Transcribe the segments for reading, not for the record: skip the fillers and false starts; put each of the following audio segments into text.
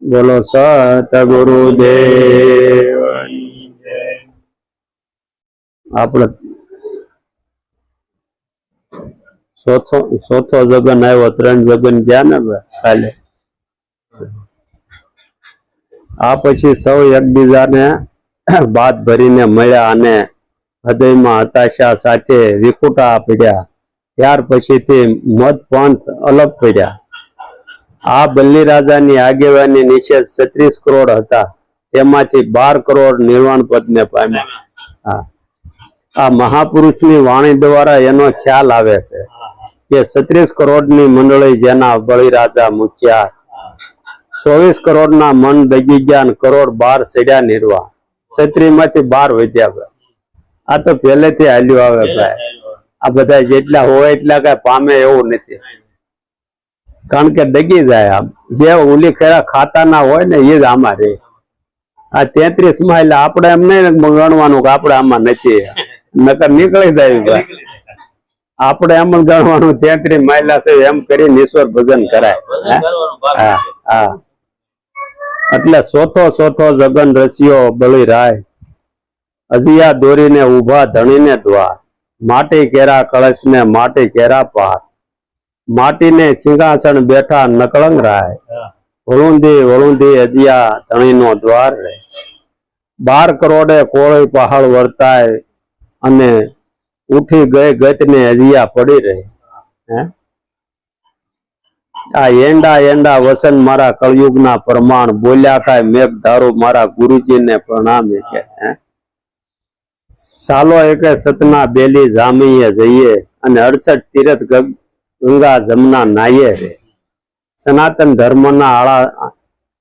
બોલો સતગુરુદેવ આપણે ચોથો જગન આવ્યો, 3 જગન ગયા ને કાલે. આ પછી સૌ એકબીજાને બાદ ભરીને મળ્યા અને હૃદયમાં હતાશા સાથે વિખુટા પડ્યા. ત્યાર પછીથી મત પંથ અલગ પડ્યા. આ બલ્લી રાજાની આગેવાની નીચે 36 કરોડ હતા, તેમાંથી 12 કરોડ નિર્વાણ પદને પામ્યા. આ મહાપુરુષની વાણી દ્વારા એનો ખ્યાલ આવે છે કે 36 કરોડની મંડળી જેના બળી રાજા મૂક્યા, 24 કરોડના મન દગી ગયા, કરોડ 12 ચડ્યા નિર્વાહ. 36 માંથી 12 વધ્યા. આ તો પહેલેથી હાલ્યું આવે ભાઈ. આ બધા જેટલા હોય એટલા કઈ પામે એવું નથી, કારણ કે દગી જાય. આમ જે ઉલી ખેરા ખાતા ના હોય ને એ જ આમાં રે. આ 33 માં એટલે આપણે એમ નહીં ગણવાનું કે આપણે આમાં નથી, નકર નીકળી જાય ભાઈ. આપણે એમ જ ગણવાનું 33 માયલા છે એમ કરીને ઈશ્વર ભજન કરાય. હા, એટલે ચોથો જગન રસ્યો બળી રાય, અજિયા દોરીને ઉભા ધણીને દ્વાર, માટી કેરા કળશ ને માટી કેરા પાર, માટીને સિંહાસન બેઠા નકળંગ રાય, વળુંદી અજિયા ધણીનો દ્વાર રે. 12 કરોડે કોળી પહાડ વર્તાય અને ઉઠી ગઈ ગતને અજિયા પડી રહી. આ એંડા વસન મારા કળયુગના પ્રમાણ, બોલ્યા કાય મેઘ ધારું મારા ગુરુજીને પ્રણામે કે. સાલો એકે સતના બેલી જામીએ જઈએ અને 68 તીરથ ગંગા જમના નાઈએ રે. સનાતન ધર્મના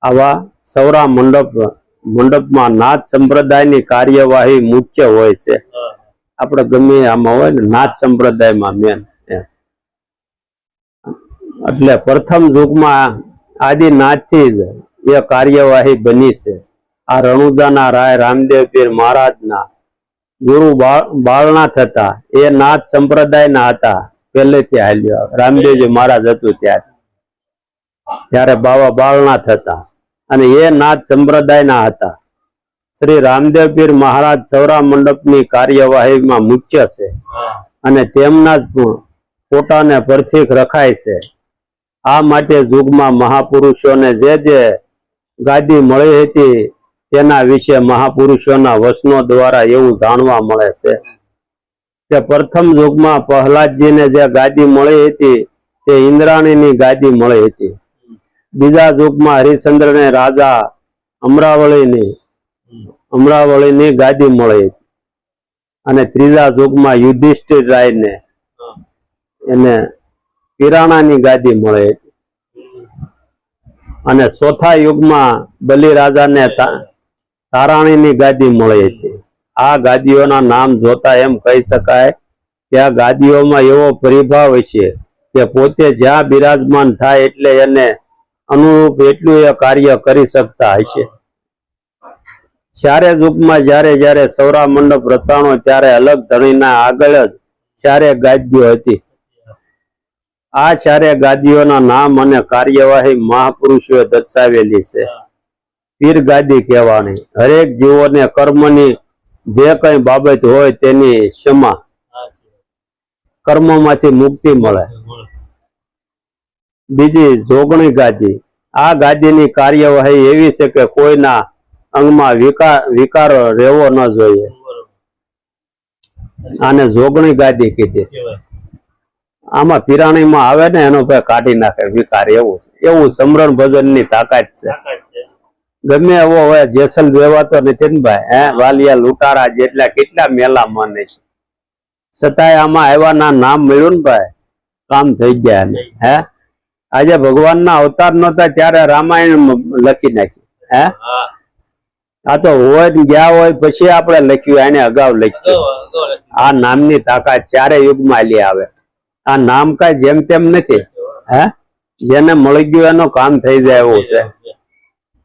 આવા સૌરા મંડપમાં નાથ સંપ્રદાયની કાર્યવાહી મુખ્ય હોય છે. આપણે ગમે આમાં હોય ને નાથ સંપ્રદાયમાં મેન. એટલે પ્રથમ યુગમાં આદિનાથથી જ એ કાર્યવાહી બની છે. આ રણુદાના રાય રામદેવ પીર મહારાજના ગુરુ બાળનાથ હતા. એ નાથ સંપ્રદાયના હતા, પહેલેથી હાલ્યો. રામદેવજી મહારાજ હતું ત્યારે બાવા બાળનાથ હતા અને એ નાથ સંપ્રદાયના હતા. શ્રી રામદેવ પીર મહારાજ સૌરા મંડપની કાર્યવાહીમાં મુખ્ય છે અને તેમના જ ફોટાને પ્રતીક રખાય છે. આ માટે યુગમાં મહાપુરુષોને જે ગાદી મળી હતી તેના વિશે મહાપુરુષોના વચનો દ્વારા એવું જાણવા મળે છે કે પ્રથમ યુગમાં પ્રહલાદજીને જે ગાદી મળી હતી તે ઇન્દ્રાણીની ગાદી મળી હતી. બીજા યુગમાં હરિશ્ચંદ્રને રાજા અમરાવળીની ગાદી મળી હતી અને ત્રીજા યુગમાં યુધિષ્ઠિર રાયને એને પિરાણાની ગાદી મળી હતી અને ચોથા યુગમાં બલિ રાજાને તારાણીની ગાદી મળી હતી. આ ગાદીઓના નામ જોતા એમ કહી શકાય કે આ ગાદીઓમાં એવો પરિભાવ છે કે પોતે જ્યાં બિરાજમાન થાય એટલે એને અનુરૂપ એટલું એ કાર્ય કરી શકતા હશે. ચારે યુગમાં જ્યારે સૌરા મંડપ રચાણો ત્યારે અલગ ધણીના આગળ જ ચારે ગાદીઓ હતી. આ ચારે ગાદીઓના નામ અને કાર્યવાહી મહાપુરુષોએ દર્શાવેલી છે. પીર ગાદી કહેવાની, હરેક જીવોને કર્મની જે કઈ બાબત હોય તેની ક્ષમા, કર્મમાંથી મુક્તિ મળે. બીજી જોગણી ગાદી, આ ગાદીની કાર્યવાહી એવી છે કે કોઈના અંગમાં વિકારો રહેવો ન જોઈએ. આને જોગણી ગાદી કીધી છે. આમાં પિરાણીમાં આવે ને એનો ભાઈ કાઢી નાખે વિકાર. એવું સમરણ ભજન ની તાકાત છે. ગમે એવો હોય, જેસલ જેવાતો નથી ને ભાઈ. વાલિયા લૂંટારા જેટલા કેટલા મેલા માને છે, છતાંય આમાં આવ્યાના નામ મળ્યું ને ભાઈ, કામ થઈ ગયા ને. આજે ભગવાનના અવતાર નહોતા ત્યારે રામાયણ લખી નાખી. આ તો હોય ગયા હોય પછી આપણે લખ્યું, એને અગાઉ લખ્યું. આ નામની તાકાત ચારે યુગમાં આલી આવે. આ નામ કઈ જેમ તેમ નથી. જેને મળી ગયું એનું કામ થઈ જાય એવું છે.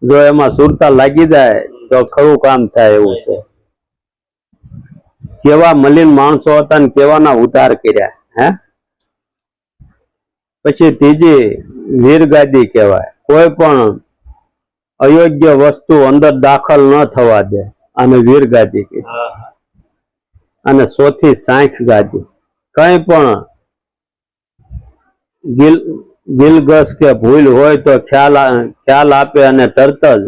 જો એમાં સુરતા લાગી જાય તો ખરું કામ થાય એવું છે. કેવા મલિન માણસો હતા ને કેવાના ઉતાર કર્યા. પછી ત્રીજી વીરગાદી કહેવાય. કોઈ પણ અયોગ્ય વસ્તુ અંદર દાખલ ન થવા દે અને વીર ગાદી કીધી. અને ચોથી સાંખ ગાદી. કઈ પણ ગિલગસ કે ભૂલ હોય તો ખ્યાલ આપે અને તરત જ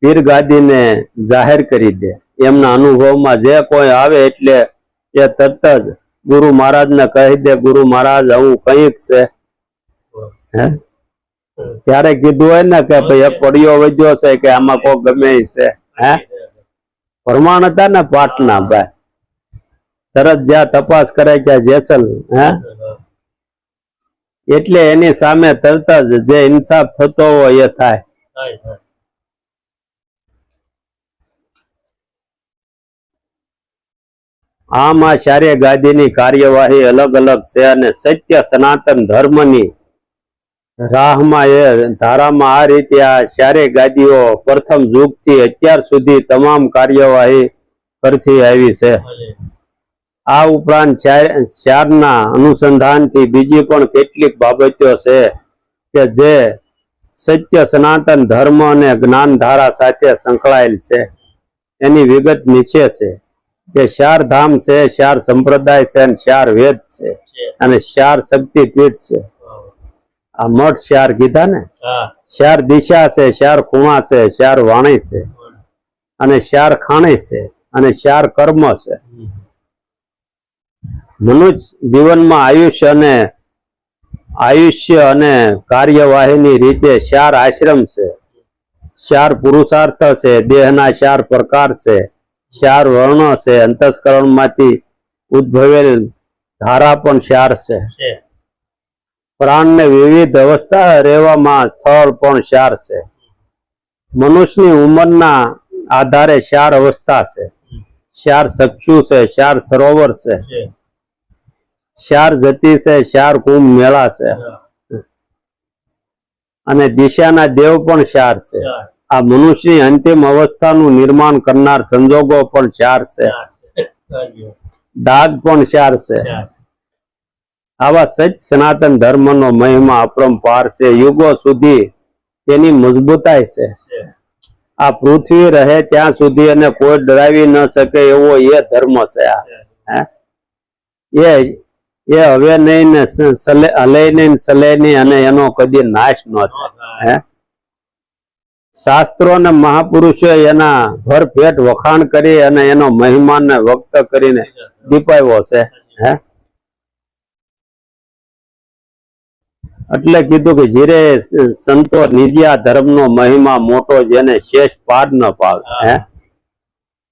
પીર ગાદીને જાહેર કરી દે. એમના અનુભવમાં જે કોઈ આવે એટલે એ તરત જ ગુરુ મહારાજને કહી દે, ગુરુ મહારાજ આવું કંઈક છે. હે ત્યારે કીધું હોય ને કે ભાઈ એક પડ્યો વજ્યો છે કે આમાં કોઈ ગમે છે. હે પ્રમાણ હતા ને પાટના ભાઈ, તરત જ્યાં તપાસ કરે કે જેસલ. હે એટલે એની સામે તરત જ જે ઇન્સાફ થતો હોય એ થાય. આમ આ ચારે ગાદીની કાર્યવાહી અલગ અલગ છે અને સત્ય સનાતન ધર્મની રાહમાં એ ધારામાં આ રીતે આ ચારે ગાદીઓ પ્રથમ યુગથી અત્યાર સુધી તમામ કાર્યવાહી કરતી આવી છે. આ ઉપરાંત ચારના અનુસંધાનથી બીજી પણ કેટલીક બાબતો છે કે જે સત્ય સનાતન ધર્મ અને જ્ઞાન ધારા સાથે સંકળાયેલ છે. એની વિગત નીચે છે કે 4 ધામ છે, 4 સંપ્રદાય છે, 4 વેદ છે અને 4 શક્તિપીઠ છે. આ મઠ 4 કીધા ને. 4 દિશા છે, 4 ખૂણા છે, 4 વાણી છે અને 4 ખાણી છે અને 4 કર્મ છે. મનુષ્ય જીવનમાં આયુષ્ય અને કાર્યવાહીની રીતે 4 આશ્રમ છે, 4 પુરુષાર્થ છે, દેહના 4 પ્રકાર છે, 4 વર્ણ છે, અંતસ્કરણમાંથી ઉદ્ભવેલ ધારા પણ 4 છે. પ્રાણને વિવિધ અવસ્થા રહેવામાં સ્થળ પણ 4 છે. મનુષ્યની ઉંમરના આધારે 4 અવસ્થા છે, 4 ચક્ષુ છે, 4 સરોવર છે, 4 જતી છે, 4 કુંભ મેળા છે અને દિશાના દેવ પણ 4 છે. આ મનુષ્યની અંતિમ અવસ્થાનું નિર્માણ કરનાર સંજોગો પણ 4 છે. દાગ પણ 4 છે. આવા સત્ય સનાતન ધર્મનો મહિમા અપરંપાર છે. યુગો સુધી તેની મજબૂતાઈ છે. આ પૃથ્વી રહે ત્યાં સુધી એને કોઈ ડરાવી ન શકે એવો એ ધર્મ છે. એ હવે નહીં ને હલે નહીં સલે નહીં અને એનો કદી નાશ ન થાય. શાસ્ત્રો અને મહાપુરુષો એના ભરપેટ વખાણ કરી અને એનો મહિમાને વ્યક્ત કરીને દીપાવ્યો છે. એટલે કીધું કે જીરે સંતો નિજ્યા ધર્મનો મહિમા મોટો જેને શેષ પાર ન પાવે.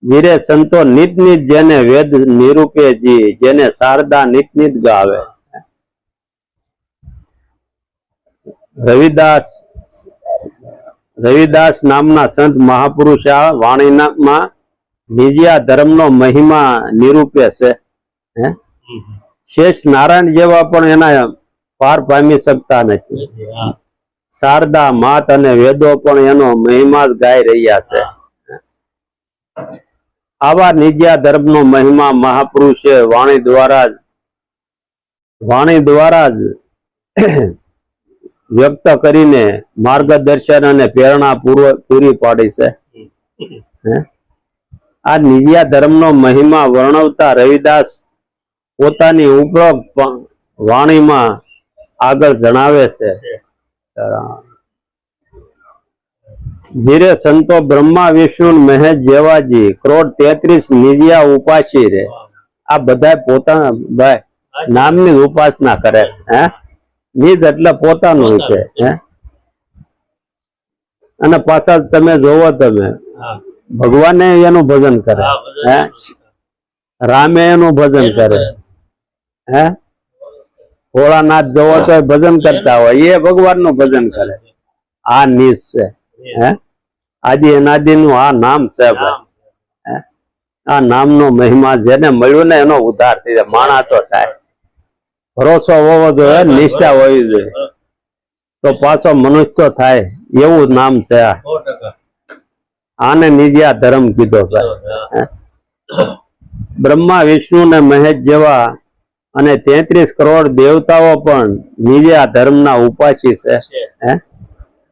જીરે સંતો નિત નિત જેને વેદ નિરૂપે જી, જેને શારદા નિત નિત ગાવે. રવિદાસ નામના સંત મહાપુરુષ આ વાણીમાં નિજ્યા ધર્મનો મહિમા નિરૂપે છે. શ્રેષ્ઠ નારાયણ જેવા પણ એના પાર પામી શકતા નથી. શારદા માત અને વેદો પણ એનો મહિમા જ ગાઈ રહ્યા છે. આવા નિજ્યા ધર્મનો મહિમા મહાપુરુષે વાણી દ્વારા જ વ્યક્ત કરીને માર્ગદર્શન અને પ્રેરણા પૂરી પાડી છે. આ નિજ્યા ધર્મનો મહિમા વર્ણવતા રવિદાસ પોતાની ઉપરોક્ત વાણીમાં આગળ જણાવે છે. જીરે સંતો બ્રહ્મા વિષ્ણુ મહેશ જેવાજી કરોડ 33 નિજ્યા ઉપાસી રે. આ બધા પોતાના નામની ઉપાસના કરે છે. નિજ એટલે પોતાનું છે. અને પાછા તમે જોવો, તમે ભગવાને એનું ભજન કરે, રામે એનું ભજન કરે. ભોળાનાથ જોવો તો ભજન કરતા હોય, એ ભગવાન નું ભજન કરે. આ નિજ છે. આદિ અનાદિ નું આ નામ છે. આ નામનો મહિમા જેને મળ્યું ને એનો ઉદ્ધાર થઈ જાય. માણા તો થાય. ભરોસો હોવો જોઈએ, નિષ્ઠા હોવી જોઈએ, તો પાછો મનુષ્ય તો થાય. એવું નામ છે. આને નિજ્યા ધર્મ કીધો. બ્રહ્મા વિષ્ણુ ને મહેશ જેવા અને 33 કરોડ દેવતાઓ પણ નિજ્યા ધર્મના ઉપાસી છે.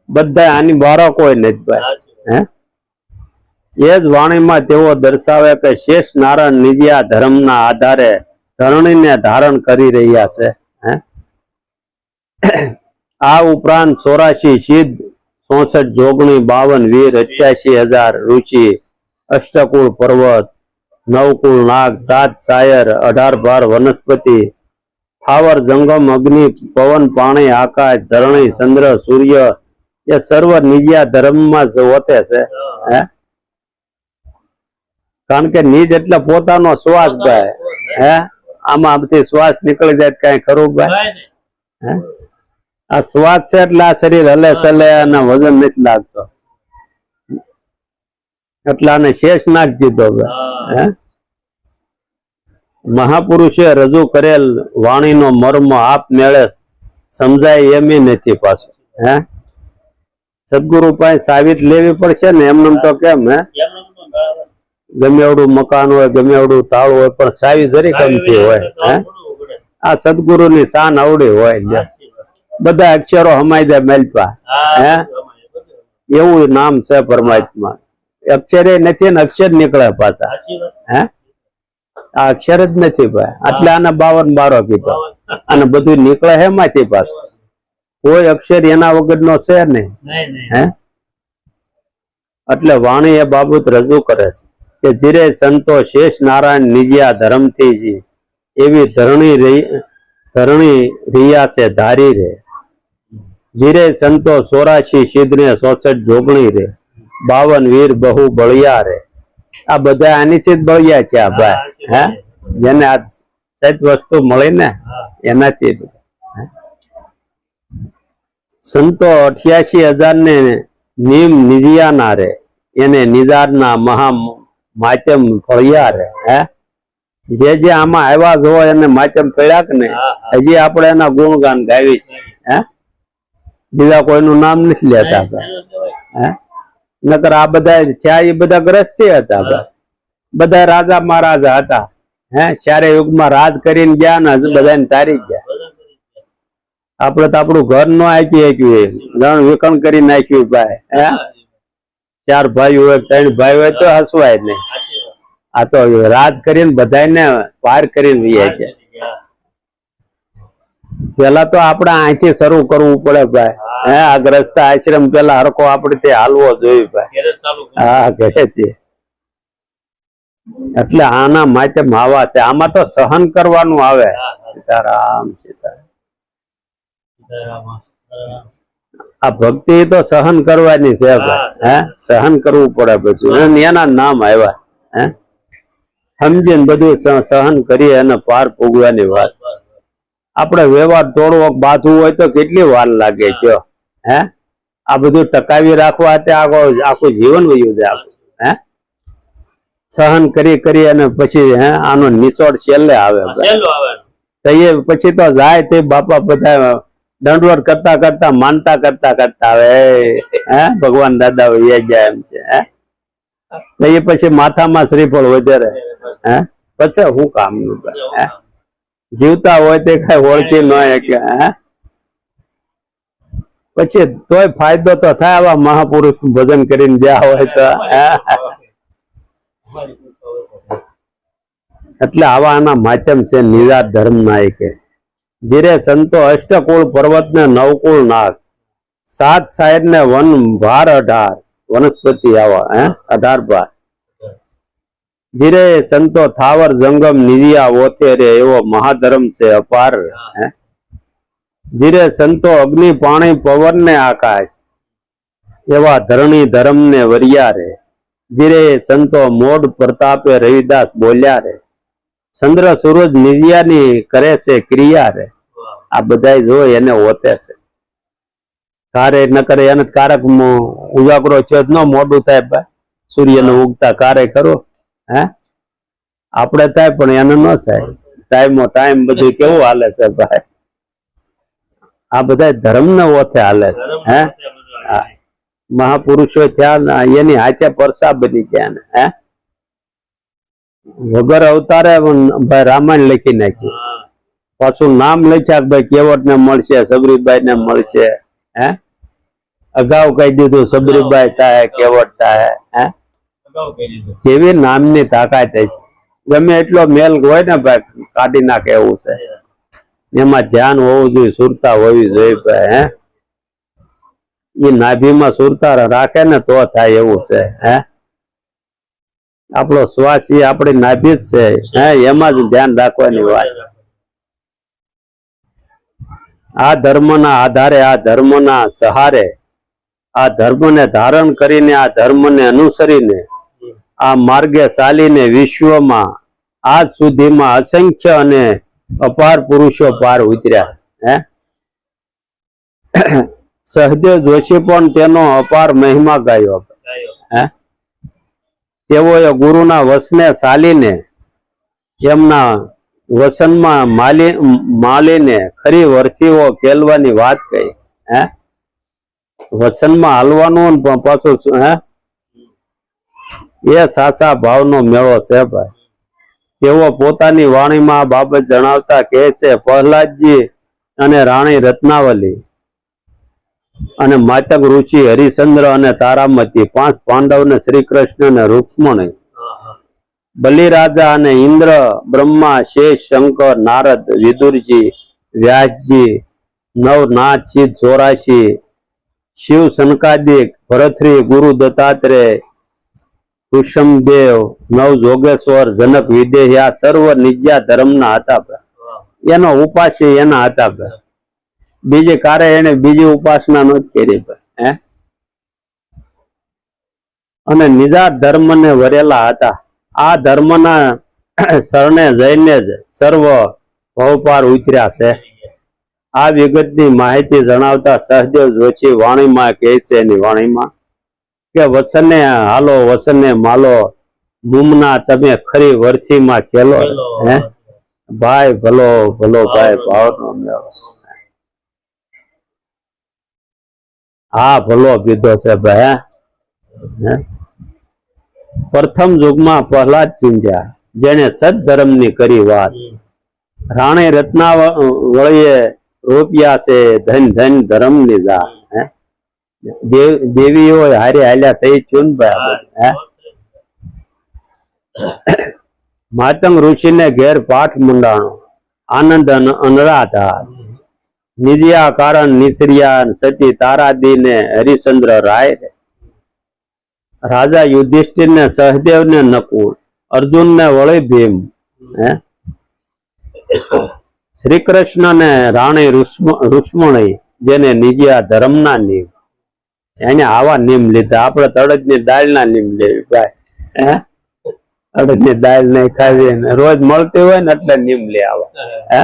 બધા આની બાળક કોઈ નથી ભાઈ. હે એ જ વાણીમાં તેઓ દર્શાવે કે શેષ નારાયણ નિજ આ ધર્મના આધારે ધરણીને ધારણ કરી રહ્યા છે. હે આ ઉપરાંત 84 સિદ્ધ 64 જોગણી 52 વીર 88,000 ઋષિ અષ્ટકુળ પર્વત 9 કુળ નાગ 7 શાયર 18 ભાર વનસ્પતિ થાવર જંગમ અગ્નિ પવન પાણી આકાશ ધરણી ચંદ્ર સૂર્ય એ સર્વ નિજ્યા ધર્મમાં જ હોતે છે. હે કારણ કે નિજ એટલે પોતાનો શ્વાસ ભાઈ. હે આમાં બધી શ્વાસ નીકળી જાય કઈ ખરું ભાઈ. હે આ શ્વાસ છે એટલે આ શરીર હલે ચલે અને વજન નથી લાગતો એટલે આને શેષ નાખ દીધો. હે મહાપુરુષે રજૂ કરેલ વાણીનો મર્મ આપ મેળે સમજાય એમ નથી પાછું. હે સદગુરુ પાસે સાબિત લેવી પડશે ને એમને તો કેમ. હે ગમે એવડું મકાન હોય ગમે એવડું તાળું હોય પણ સાવી જરી ગમતી હોય. હે આ સદગુરુ ની શાન અવડી હોય બધા અક્ષરો હમાઈ દે મેલપા. હે એવું નામ છે પરમાત્મા. અક્ષરે નથી ને અક્ષર નીકળે પાછા. હે આ અક્ષર જ નથી ભાઈ એટલે આને 52 કીધો અને બધું નીકળે હેમાંથી પાછું. કોઈ અક્ષર એના વગરનો છે નહીં. હે એટલે વાણી એ બાબત રજૂ કરે છે કે જીરે સંતો શેષ નારાયણ નિજ્યા ધર્મથી એવી ધરણી રહ્યા છે ધારી રે. જીરે સંતો 84 સિદ્ધ ને 64 જોગણી રે 52 વીર બહુ બળિયા રે. આ બધા આનીથી જ બળિયા છે આ ભાઈ. હે જેને આ સત વસ્તુ મળી ને એનાથી. સંતો 88,000 ને નિમ નિજિયા ના રે એને નિજારના મહા માચમ ફળિયા રે. હે જે આમાં આવ્યા જ હોય એને માચમ ફળ્યા કે નહીં હજી આપણે એના ગુણગાન ગાવી છે. હે બીજા કોઈનું નામ નથી લેતા. હે નકર આ બધા થયા એ બધા ગ્રસ્તી હતા. બધા રાજા મહારાજા હતા. હે ચારે યુગમાં રાજ કરીને ગયા ને બધાને તારી ગયા. આપડે તો આપણું ઘર નો આંક્યું રણ વિકણ કરી નાખ્યું ભાઈ. હે 4 ભાઈ હોય 3 ભાઈ હોય તો હસવાય નહીં. આ તો રાજ કરીને બધાને પાર કરીને વહી ગયા. પેલા તો આપણે અહીંથી શરૂ કરવું પડે ભાઈ. હે આ ગ્રસ્ત આશ્રમ પેલા હરખો આપણે તે હાલવો જોઈએ ભાઈ. હા કહે છે એટલે આના માટે આવા છે. આમાં તો સહન કરવાનું આવે. સીતારામ સીતારામ. આ ભક્તિ તો સહન કરવાની છે ભાઈ. હે સહન કરવું પડે પછી એના નામ આવ્યા. હે સમજીને બધું સહન કરી અને પાર પૂગવાની વાત. આપણે વ્યવહાર તોડવો બાંધવું હોય તો કેટલી વાર લાગે કયો. હે આ બધું ટકાવી રાખવા આખું જીવન વયું જાય. હે સહન કરી અને પછી હે આનો નિચોડ છેલ્લે આવે તો એ પછી તો જાય તે બાપા બધા દંડવત કરતા કરતા માનતા કરતા હવે હે ભગવાન દાદા એ જાય એમ છે. હે તો એ પછી માથામાં શ્રીફળ વધારે. હે પછી શું કામનું. હે જીવતા હોય તે કઈ ઓળખી ન કે. હે પછી તોય ફાયદો તો થાય આવા મહાપુરુષ ભજન કરીને જ્યાં હોય તો. એટલે આવા આના માધ્યમ છે નિરાત ધર્મ ના. કે જીરે સંતો અષ્ટકુળ પર્વત ને 9 કુળ નાગ 7 શાયર ને વન ભાર 18 વનસ્પતિ આવા. હે 18 ભાર. જીરે સંતો થાવર જંગમ નિરિયા ઓથે રે એવો મહાધર્મ છે અપાર. હે જીરે સંતો અગ્નિ પાણી પવન ને આકાશ એવા ધરણી ધર્મ ને વરિયા રે. જીરે સંતો મોડ પ્રતાપે રવિદાસ બોલ્યા રે. ચંદ્ર સૂરજ નિર્યાની કરે છે ક્રિયા રે. આ બધા જો એને હોતે છે કારે ન કરે એને કારક ઉજાગરો થયો ન મોડું થાય ભાઈ. સૂર્ય ને ઉગતા કારે કરો. હે આપણે થાય પણ એને ન થાય. ટાઈમ બધું કેવું હાલે છે ભાઈ. આ બધા ધર્મ ને ઓથે હાલે છે. હે મહાપુરુષો થયા એની હાથે પરસા બની ગયા ને. હે વગર અવતારે ભાઈ રામાયણ લખી નાખ્યું. પાછું નામ લખ્યા ભાઈ કેવટ ને મળશે સબરીબાઈ ને મળશે. હે અગાઉ કહી દીધું સબરીબાઈ થાય કેવટ થાય હે જેવી નામની તાકાત છે ગમે એટલો મેલ હોય ને ભાઈ કાઢી નાખે એવું છે એમાં ધ્યાન હોવું જોઈએ સુરતા હોવી જોઈએ ભાઈ હે એ નાભીમાં સુરતા રાખે ને તો થાય એવું છે હે આપણો શ્વાસ એ આપણી નાભી જ છે હે એમાં જ ધ્યાન રાખવાની વાત આ ધર્મના આધારે આ ધર્મના સહારે આ ધર્મને ધારણ કરીને આ ધર્મને અનુસરીને આ માર્ગે ચાલીને વિશ્વમાં આજ સુધીમાં અસંખ્ય અને અપાર પુરુષો પાર ઉતર્યા હે સહદેવ જોશી પણ તેનો અપાર મહિમા ગાયો હે તેઓએ ગુરુના વસને ચાલીને એમના વસનમાં માલીને ખરી વર્તીઓ ખેલવાની વાત કહી હે વચનમાં હાલવાનું પણ પાછું હે એ સાચા ભાવનો મેળો છે ભાઈ તેઓ પોતાની વાણીમાં આ બાબત જણાવતા કહે છે પ્રહલાદજી અને રાણી રત્નાવલી અને માતંગ ઋષિ હરિશ્ચંદ્ર અને તારામતી 5 પાંડવ ને શ્રી કૃષ્ણ ને રૂક્ષ્મણી બલિરાજા અને ઇન્દ્ર બ્રહ્મા શેષ શંકર નારદ વિદુરજી વ્યાસજી નવનાથજી 84 શિવ સનકાદિક ભરતરી ગુરુ દત્તાત્રેય કુસુમદેવ નવ જોગેશ્વર જનક વિદેહી આ સર્વ નિજ્યા ધર્મના હતા એનો ઉપાસ્ય એના હતા બીજે કારે એને બીજી ઉપાસના નથી કરી હે અને નિજા ધર્મને વરેલા હતા આ ધર્મના શરણે જઈને જ સર્વ ભવપાર ઉતર્યા છે આ વિગતની માહિતી જણાવતા સહદેવ જોશી વાણીમાં કહે છે એની વાણીમાં કે વચને હાલો વચને માલો મુમના તમે ખરી વર્થીમાં ખેલો હે ભાઈ ભલો ભલો ભાઈ ભાવનો મેળો હા ભલો કીધો છે ભાઈ હે પ્રથમ યુગમાં પ્રહલાદ ચિંધ્યા જેને સદધર્મની કરી વાત રાણી રત્નાવળીએ રૂપિયા છે ધન ધન ધર્મ ની જા હે દેવીઓ હારે હાલ્યા થઈ ચૂન ભાઈ માતંગ ઋષિને ઘેર પાઠ મુંડાણો આનંદ અનરાધા નિજ્યા કારણ નિસરિયા સતી તારાદી ને હરિશ્ચંદ્ર રાય રાજા યુધિષ્ઠિર ને સહદેવ ને નકુળ અર્જુન ને વળી ભીમ હે શ્રી કૃષ્ણ ને રાણી રૂક્ષ્મણી જેને નિજ્યા ધર્મના નિયમ એને આવા નિયમ લીધા આપણે તડદની દાળના નિયમ લેવી ભાઈ હે તડદની દાળ નહીં ખાવી ને રોજ મળતી હોય ને એટલે નિયમ લે આવા હે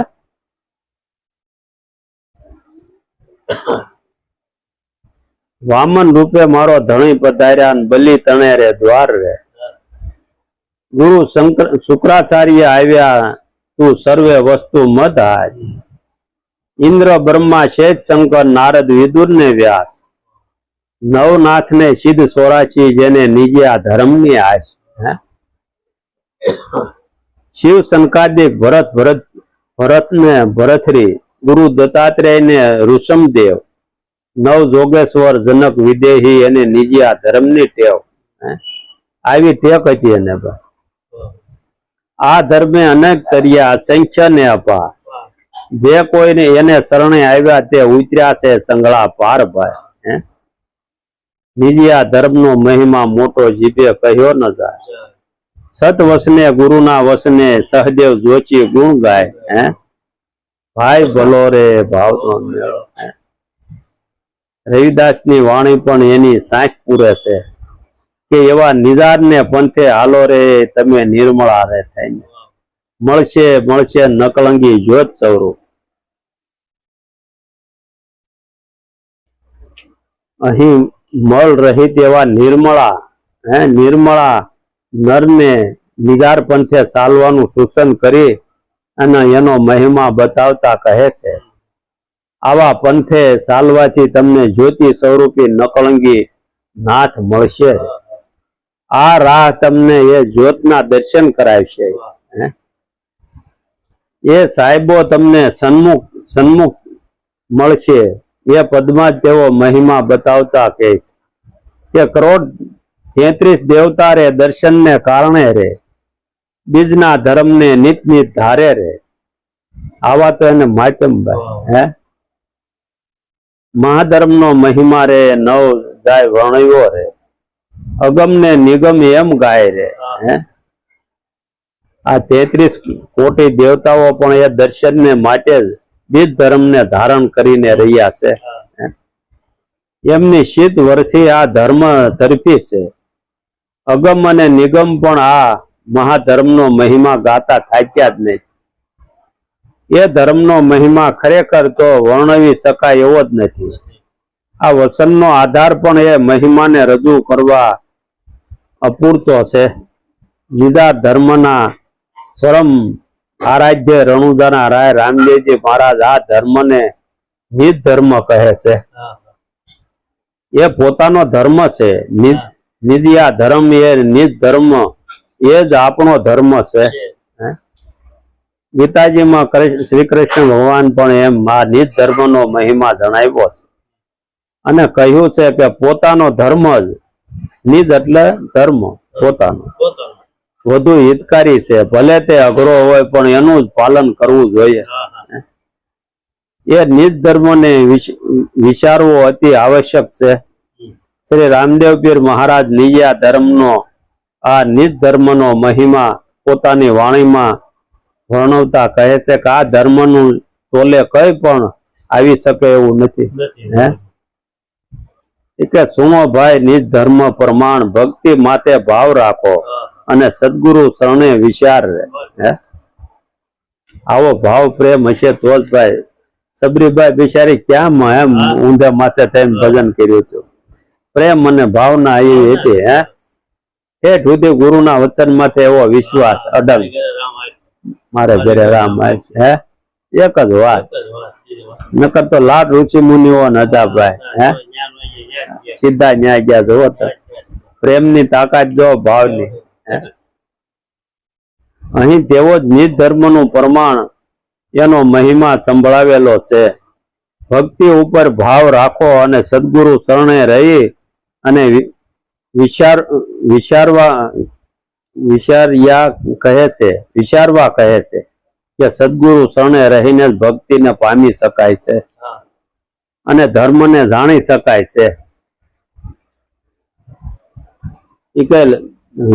વામન રૂપે મારો ધણી પધાર્યા બલિ તણે રે દ્વાર રે ગુરુ શુક્રાચાર્ય આવ્યા તું સર્વે વસ્તુ મત હાજ ઇન્દ્ર બ્રહ્મા શેષ શંકર નારદ વિદુર ને વ્યાસ નવનાથ ને સિદ્ધ 84 જેને નિજ્યા ધર્મની આશ શિવ સનકાદિક ભરત ને ભરતરી ગુરુ દત્તાત્રેય ને ઋષમદેવ નવ જોગેશ્વર જનક વિદેહી અને નિજ્યા ધર્મની ટેવ આવી ટેક હતી એને આ ધર્મે અનેક તર્યા સંખ્ય ને અપાર જે કોઈને એને શરણે આવ્યા તે ઉતર્યા છે સંગળા પાર ભાઈ નિજ્યા ધર્મનો મહિમા મોટો જીભે કહ્યો ન જાય સત વસને ગુરુના વસને સહદેવ જોશી ગુણ ગાય ભાઈ ભલો રે ભાવનો મેળો રવિદાસની વાણી પણ એની સાંખ પૂરે છે કે એવા નિજાર ને પંથે હાલો રે તમે નિર્મળા રે થઈને મળશે મળશે નકલંગી જ્યોત સ્વરૂપ અહીં મળ રહિત એવા નિર્મળા નરને નિજાર પંથે ચાલવાનું સૂચન કરી અને એનો મહિમા બતાવતા કહે છે આવા પંથે ચાલવાથી તમને જ્યોતિ સ્વરૂપી નકલંગી નાથ મળશે આ રાહ તમને એ જ્યોતના દર્શન કરાવશે એ સાહેબો તમને સન્મુખ મળશે એ પદમાં જ તેઓ મહિમા બતાવતા કહે છે કે કરોડ 33 દેવતા રે દર્શન ને કારણે રે બીજના ધર્મ ને નિત નિત ધારે રે. આવા તો એને માતમભાઈ હે મહાધર્મ નો મહિમા રે નવ જાય વર્ણ્યો રે અગમ ને નિગમ એમ ગાય રે હે. આ 33 કોટી દેવતાઓ પણ એ દર્શન ને માટે જ બીજ ધર્મ ને ધારણ કરીને રહ્યા છે. એમની શીત વર્ષથી આ ધર્મ તરફી છે. અગમ અને નિગમ પણ આ મહાધર્મનો મહિમા ગાતા થાક્યા જ નહીં. એ ધર્મનો મહિમા ખરેખર તો વર્ણવી શકાય એવો જ નથી. આ વસનનો આધાર પણ એ મહિમાને રજૂ કરવા અપૂરતો છે. બીજા ધર્મના પરમ આરાધ્ય રણુજાના રાય રામદેવજી મહારાજ આ ધર્મને નિજ ધર્મ કહે છે. એ પોતાનો ધર્મ છે. નિજિયા ધર્મ એ નિજ ધર્મ એ જ આપણો ધર્મ છે. ગીતાજીમાં શ્રી કૃષ્ણ ભગવાન પણ એમ આ નિજ ધર્મનો મહિમા જણાવ્યો છે અને કહ્યું છે કે પોતાનો ધર્મ જ નિજ એટલે ધર્મ પોતાનો વધુ હિતકારી છે. ભલે તે અઘરો હોય પણ એનું જ પાલન કરવું જોઈએ. એ નિજ ધર્મને વિચારવો અતિ આવશ્યક છે. શ્રી રામદેવ પીર મહારાજ નિજિયા ધર્મનો આ નિજ ધર્મનો મહિમા પોતાની વાણીમાં વર્ણવતા કહે છે કે આ ધર્મનું તોલે કઈ પણ આવી શકે એવું નથી. કે સુમો ભાઈ નિજ ધર્મ પ્રમાણ ભક્તિ માતે ભાવ રાખો અને સદગુરુ શરણે વિચાર રહે. આવો ભાવ પ્રેમ હશે તો જ ભાઈ. સબરીભાઈ બિચારી ક્યાં એમ ઊંધા માથે થઈને ભજન કર્યું હતું. પ્રેમ અને ભાવના એવી હતી. ઠેઠ સુધી ગુરુના વચન માથે એવો વિશ્વાસ અડંગ મારે ઘરે રામ આવશે. એક જ વાત. નકર તો લાખ ઋષિ મુનિઓ હતા ભાઈ. સીધા ન્યાય ગયા જોવો તો પ્રેમની તાકાત જો ભાવની. અહીં તેવો જ નિજ ધર્મનું પ્રમાણ એનો મહિમા સંભળાવેલો છે. ભક્તિ ઉપર ભાવ રાખો અને સદગુરુ શરણે રહી અને વિચારવા કહે છે કે સદગુરુ શરણે રહીને જ ભક્તિને પામી શકાય છે અને ધર્મને જાણી શકાય છે.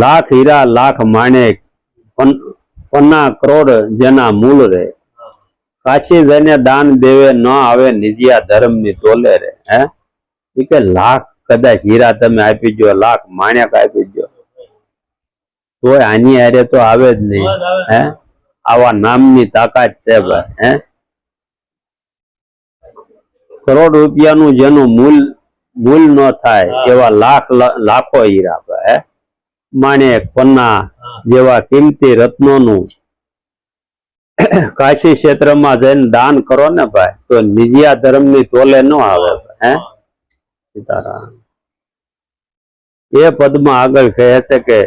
લાખ હીરા લાખ માણેક પન્ના કરોડ જેના મૂળ રે કાશી જઈને દાન દેવે ન આવે નિજિયા ધર્મ ની તોલે રે. કે લાખ કદાચ હીરા તમે આપી દો, લાખ માણેક આપી દો તોય આની હારે તો આવે જ નહીં. આવા નામની તાકાત છે ભાઈ. કરોડ રૂપિયાનું જેનું મૂલ ન થાય એવા લાખો હીરા ભાઈ માણેક પન્ના જેવા કિંમતી રત્નોનું કાશી ક્ષેત્રમાં જઈને દાન કરો ને ભાઈ તો નિજિયા ધર્મ ની તોલે ન આવે. સીતારામ. એ પદમાં આગળ કહે છે કે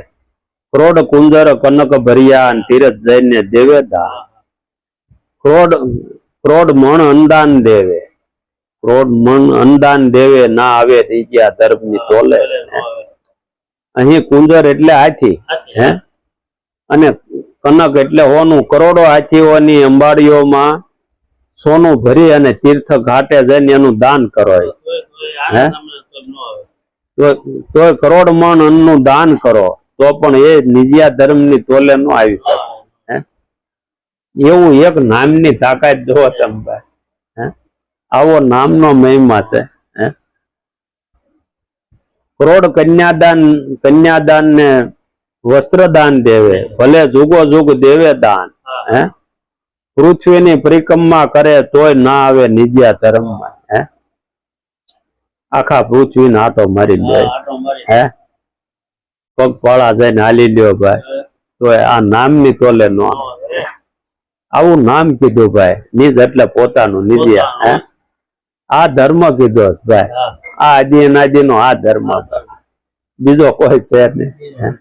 ક્રોડ કુંજર કનક ભરિયા તીરથ જઈને દેવે દાન. ક્રોડ મણ અનદાન દેવે. ક્રોડ મણ અનદાન દેવે ના આવે નિજિયા ધર્મ ની તોલે. અહીં કુંજર એટલે હાથી અને કનક એટલે હોનું. કરોડો હાથીઓની અંબાડીઓમાં સોનું ભરી અને તીર્થ ઘાટે જઈને એનું દાન કરો. તો કરોડ મણ અન્નનું દાન કરો તો પણ એ નિજિયા ધર્મ ની તોલે ન આવી શકે. એવું એક નામની તાકાત જોવો તમે. આવો નામનો મહિમા છે. કરોડ કન્યાદાન ને વસ્ત્રદાન દેવે ભલે જુગો જુગ દેવે દાન. પૃથ્વીની પરિક્રમા કરે તોય ના આવે નિજિયા ધર્મમાં. આખા પૃથ્વીને આટો મારી લે પગપાળા જઈને હાલી લ્યો ભાઈ તો આ નામની તોલે નો. આવું નામ કીધું ભાઈ. નિજ એટલે પોતાનું નિજિયા. આ ધર્મ કીધો ભાઈ. આ આદિ અનાદિ નો આ ધર્મ બીજો કોઈ છે નહીં.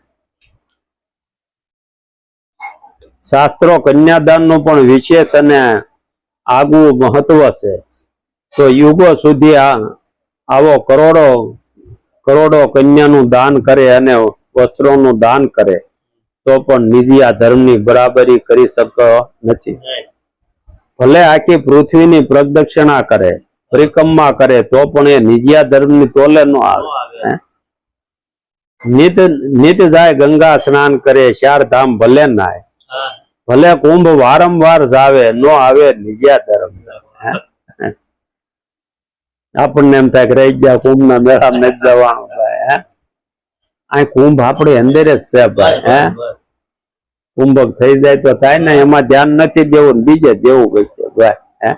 શાસ્ત્રો કન્યાદાન નું પણ વિશેષ અને આગવું મહત્વ છે. તો યુગો સુધી આવો કરોડો કરોડો કન્યાનું દાન કરે અને વસ્ત્રોનું દાન કરે તો પણ નિજિયા ધર્મની બરાબરી કરી શકતો નથી. ભલે આખી પૃથ્વીની પ્રદક્ષિણા કરે, પરિક્રમા કરે તો પણ એ નિજિયા ધર્મની તોલે ન આવે. નિત જાય ગંગા સ્નાન કરે, 4 ધામ ભલે નાય, ભલે કુંભ વારંવાર જાવે, નો આવે નિજિયા ધર્મ. આપણને એમ થાય કે રહી ગયા કુંભ ના મેળા નથી જવાનું ભાઈ. આ કુંભ આપણી અંદર જ છે ભાઈ. કુંભક થઈ જાય તો થાય ને, એમાં ધ્યાન નથી દેવું, બીજે દેવું કઈ ભાઈ.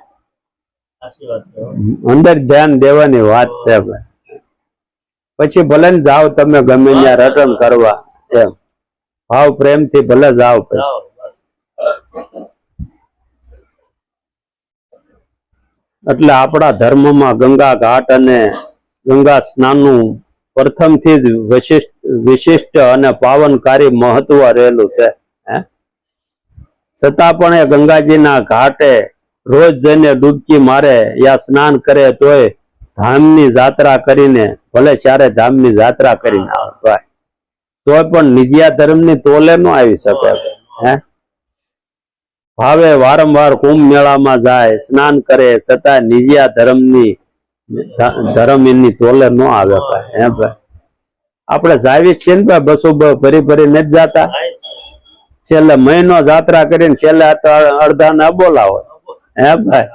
અંદર ધ્યાન દેવાની વાત છે ભાઈ. પછી ભલે ને જાઓ તમે ગમે ત્યાં રટન કરવા, એમ ભાવ પ્રેમથી ભલે જાઓ. એટલે આપણા ધર્મમાં ગંગા ઘાટ અને ગંગા સ્નાનનું પ્રથમથી જ વિશિષ્ટ અને પાવનકારી મહત્વ રહેલું છે. છતાં પણ એ ગંગાજીના ઘાટે રોજ જઈને ડૂબકી મારે યા સ્નાન કરે તોય ધામની જાત્રા કરીને, ભલે 4 ધામની જાત્રા કરીને આવે ભાઈ, તોય પણ નિજિયા ધર્મની તોલે ન આવી શકે. ભાવે વારંવાર કુંભ મેળામાં જાય, સ્નાન કરે, છતાં નિજિયા ધર્મ એની તોલે ન આવે ભાઈ. આપણે જાવી છીએ ને ભાઈ, બસો ભરી ભરી નથી જાતા. છેલ્લે મહિનો જાત્રા કરીને છેલ્લે અડધા ને બોલાવો ભાઈ.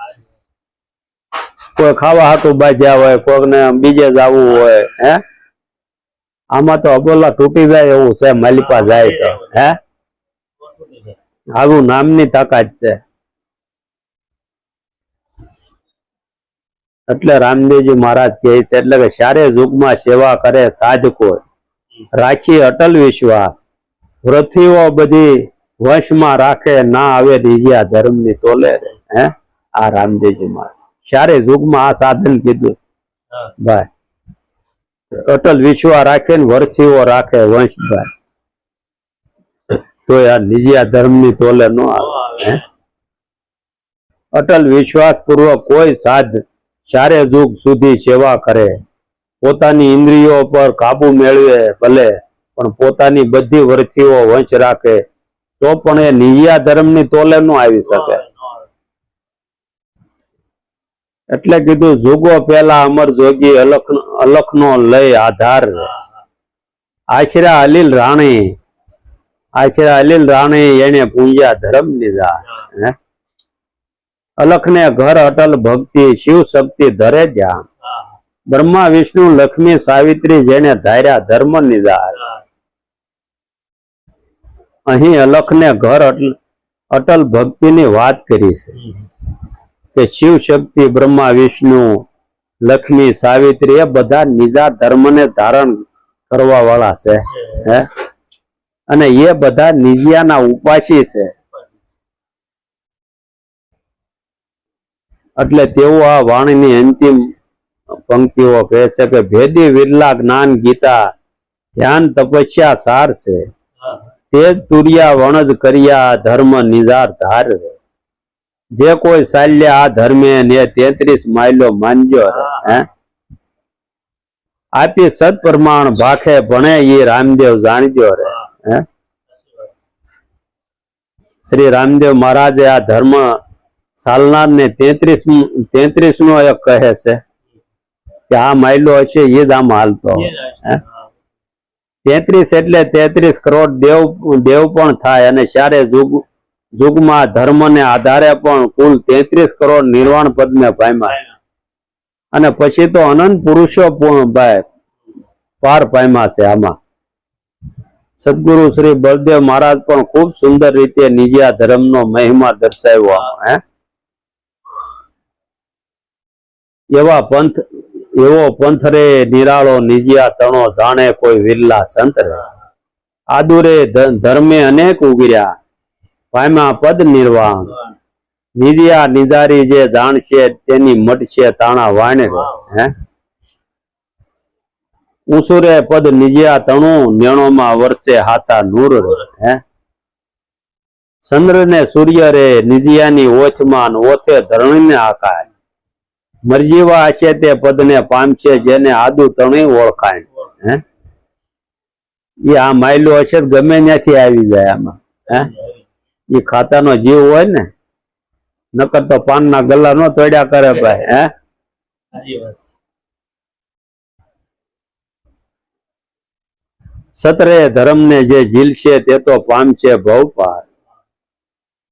કોઈ ખાવા હાટું બાજ્યા હોય, કોઈને બીજે જવું હોય. આમાં તો અબોલા તૂટી જાય એવું છે, માલિપા જાય તો. આવું નામની તાકાત છે. એટલે રામદેવજી મહારાજ કહે છે, એટલે કે 4 યુગમાં સેવા કરે સાધકો, રાખી અટલ વિશ્વાસ, પૃથ્વીઓ બધી વશમાં રાખે, ના આવે નિજિયા ધર્મની તોલે. આ રામદેવજી મહારાજ 4 યુગમાં આ સાધન કીધું ભાઈ. અટલ વિશ્વાસ રાખે ને વરથીઓ રાખે વંશ ભાઈ, તો આ નિજિયા ધર્મની તોલે ન આવે. અટલ વિશ્વાસ પૂર્વક કોઈ સાધ 4 યુગ સુધી સેવા કરે, પોતાની ઇન્દ્રિયો પર કાબુ મેળવે ભલે, પણ પોતાની બધી વરથીઓ વંશ રાખે તો પણ એ નિજિયા ધર્મની તોલે ન આવી શકે. એટલે કીધું જુગો પેલા અમર જોગી અલખનો લઈ આધાર, આશરા અલીલ રાણી એને પૂંજ્યા ધર્મ નિધા. અલખને ઘર અટલ ભક્તિ, શિવ શક્તિ ધરે ધ્યાન, બ્રહ્મા વિષ્ણુ લક્ષ્મી સાવિત્રી જેને ધાર્યા ધર્મ નિધાર. અહીં અલખને ઘર અટલ ભક્તિની વાત કરી છે કે શિવ શક્તિ, બ્રહ્મા વિષ્ણુ, લક્ષ્મી, સાવિત્રી એ બધા નિજા ધર્મને ધારણ કરવા વાળા છે. અને એ બધા નિજિયાના ઉપાસી છે. એટલે તેઓ આ વાણીની અંતિમ પંક્તિઓ કહે છે કે ભેદી વિરલા જ્ઞાન ગીતા, ધ્યાન તપસ્યા સાર છે, તે તુર્યા વણજ કર્યા ધર્મ નિજાર ધાર. જે કોઈ ચાલ્યા આ ધર્મે ને 33 માઇલો માનજો. આપી સત પ્રમાણ ભાખે ભણે એ રામદેવ જાણજો રે. શ્રી રામદેવ મહારાજે આ ધર્મ ચાલનાર ને 33 નો એક કહે છે કે આ માઇલો હશે એ જ આમ હાલતો. 33 એટલે 33 કરોડ દેવ પણ થાય, અને 4 યુગમાં ધર્મ ને આધારે પણ કુલ 33 કરોડ નિર્વાણ પદ ને પામ્યા. અને પછી તો અનંત પુરુષો ભાઈ પાર પામ્યા છે. આમાં સદગુરુ શ્રી બળદેવ મહારાજ પણ ખૂબ સુંદર રીતે નિજિયા ધર્મનો મહિમા દર્શાવ્યો. એવો પંથ રે નિરાળો નિજિયા તણો, જાણે કોઈ વિરલા સંત રે. આદુરે ધર્મે અનેક ઉગર્યા, પામ્યા પદ નિર્વાણ. નિજિયા નિજારી જે જાણશે તેની મટશે તાણા વાણ રે. ઉસુરે પદ નિજિયા તણું, નેણોમાં વર્ષે હાસા નૂર રે. ચંદ્ર ને સૂર્ય રે નિજિયાની ઓછમાં, ઓથે ધરણીને આકાય. મરજીવા હશે તે પદને પામશે જેને આદુ તણી ઓળખાણ. હે એ આ માયલો હશે ગમે ત્યાંથી આવી જાય આમાં. હે એ ખાતાનો જીવ હોય ને, નકર તો પાનના ગલ્લા નો તોડ્યા કરે ભાઈ. હે સતરે ધર્મને જે ઝીલશે તે તો પામશે ભવપાર.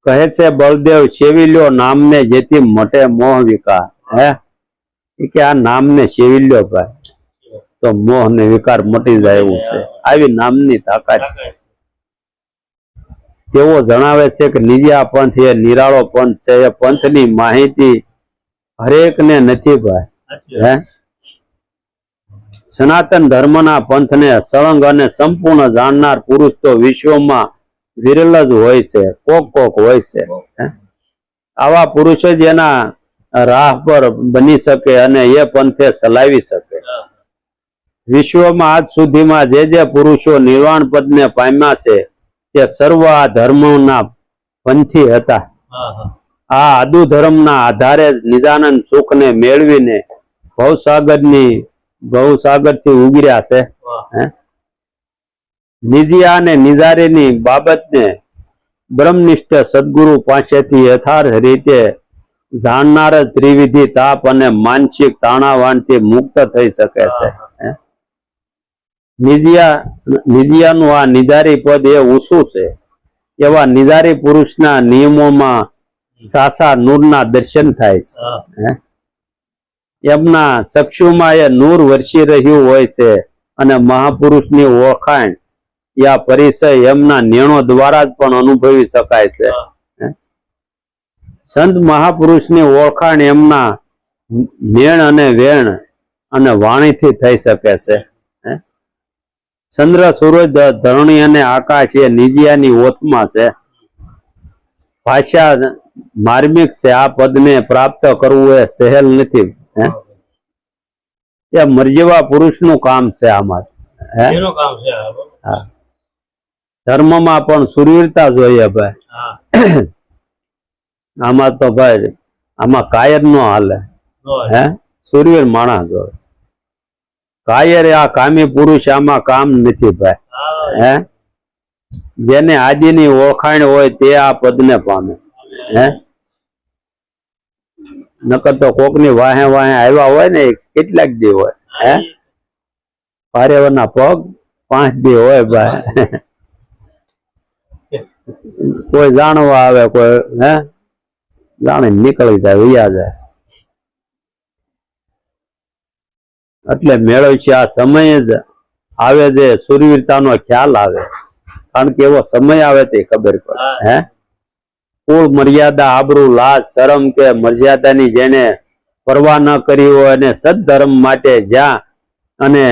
કહે છે બળદેવ સેવી લ્યો નામને જેથી મટે મોહ વિકાર. હે કે આ નામને સેવી લ્યો ભાઈ તો મોહ ને વિકાર મટી જાય એવું છે. આવી નામની તાકાત છે. તેઓ જણાવે છે કે નિજિયા પંથ એ નિરાળો પંથ છે. એ પંથની માહિતી હરેક ને નથી ભાઈ. હે સનાતન ધર્મના પંથને સળંગ અને સંપૂર્ણ જાણનાર પુરુષ તો વિશ્વમાં વિરલ જ હોય છે. કોક હોય છે. આવા પુરુષો જ એના રાહ પર બની શકે અને એ પંથે ચલાવી શકે. વિશ્વમાં આજ સુધીમાં જે પુરુષો નિર્વાણ પદને પામ્યા છે તે સર્વ આ ધર્મના પંથી હતા. આ આદુ ધર્મના આધારે નિજાનંદ સુખને મેળવીને ભવસાગરથી ઉગર્યા છે. નિજિયા અને નિજારીની બાબતને બ્રહ્મનિષ્ઠ સદગુરુ પાસેથી યથાર્થ રીતે જાણનાર જ ત્રિવિધિ તાપ અને માનસિક તાણાવાણથી મુક્ત થઈ શકે છે. નિજિયાનું આ નિજારી પદ એ ઊંચું છે. એવા નિજારી પુરુષના નિયમોમાં સાસા નૂરના દર્શન થાય છે. એમના ચક્ષુમાં એ નૂર વરસી રહ્યું હોય છે અને મહાપુરુષની ઓળખાણ યા પરિચય એમના નેણો દ્વારા જ પણ અનુભવી શકાય છે. સંત મહાપુરુષની ઓળખાણ એમના નેણ અને વેણ અને વાણીથી થઈ શકે છે. ચંદ્ર સૂરજ ધરણી અને આકાશ એ નિજિયાની ઓથમાં છે. ભાષા માર્મિક છે. આ પદને પ્રાપ્ત કરવું એ સહેલ નથી. એ મરજીવા પુરુષનું કામ છે. આમાં ધર્મમાં પણ સુરવીરતા જોઈએ ભાઈ. આમાં તો ભાઈ આમાં કાયર નો હાલે. હે સુરવીર માણસ જોઈએ. કાયર આ કામી પુરુષ આમાં કામ નથી ભાઈ. હે જેને આદિની ઓળખાણ હોય તે આ પદને પામે. હે નકર તો કોકની વાહે આવ્યા હોય ને કેટલાક દી હોય. હે પારેવરના પગ 5 દી હોય ભાઈ. કોઈ જાણવા આવે, કોઈ હે જાણે નીકળી જાય વૈયા જાય. એટલે મેળવ છે આ સમય જ આવે જે સુરવીરતાનો ખ્યાલ આવે. કારણ કે એવો સમય આવે તે ખબર પડે. હે કુળ મર્યાદા આબરૂ લાજ શરમ કે મર્યાદાની જેને પરવા ન કરી હોય અને સદધર્મ માટે જ્યાં અને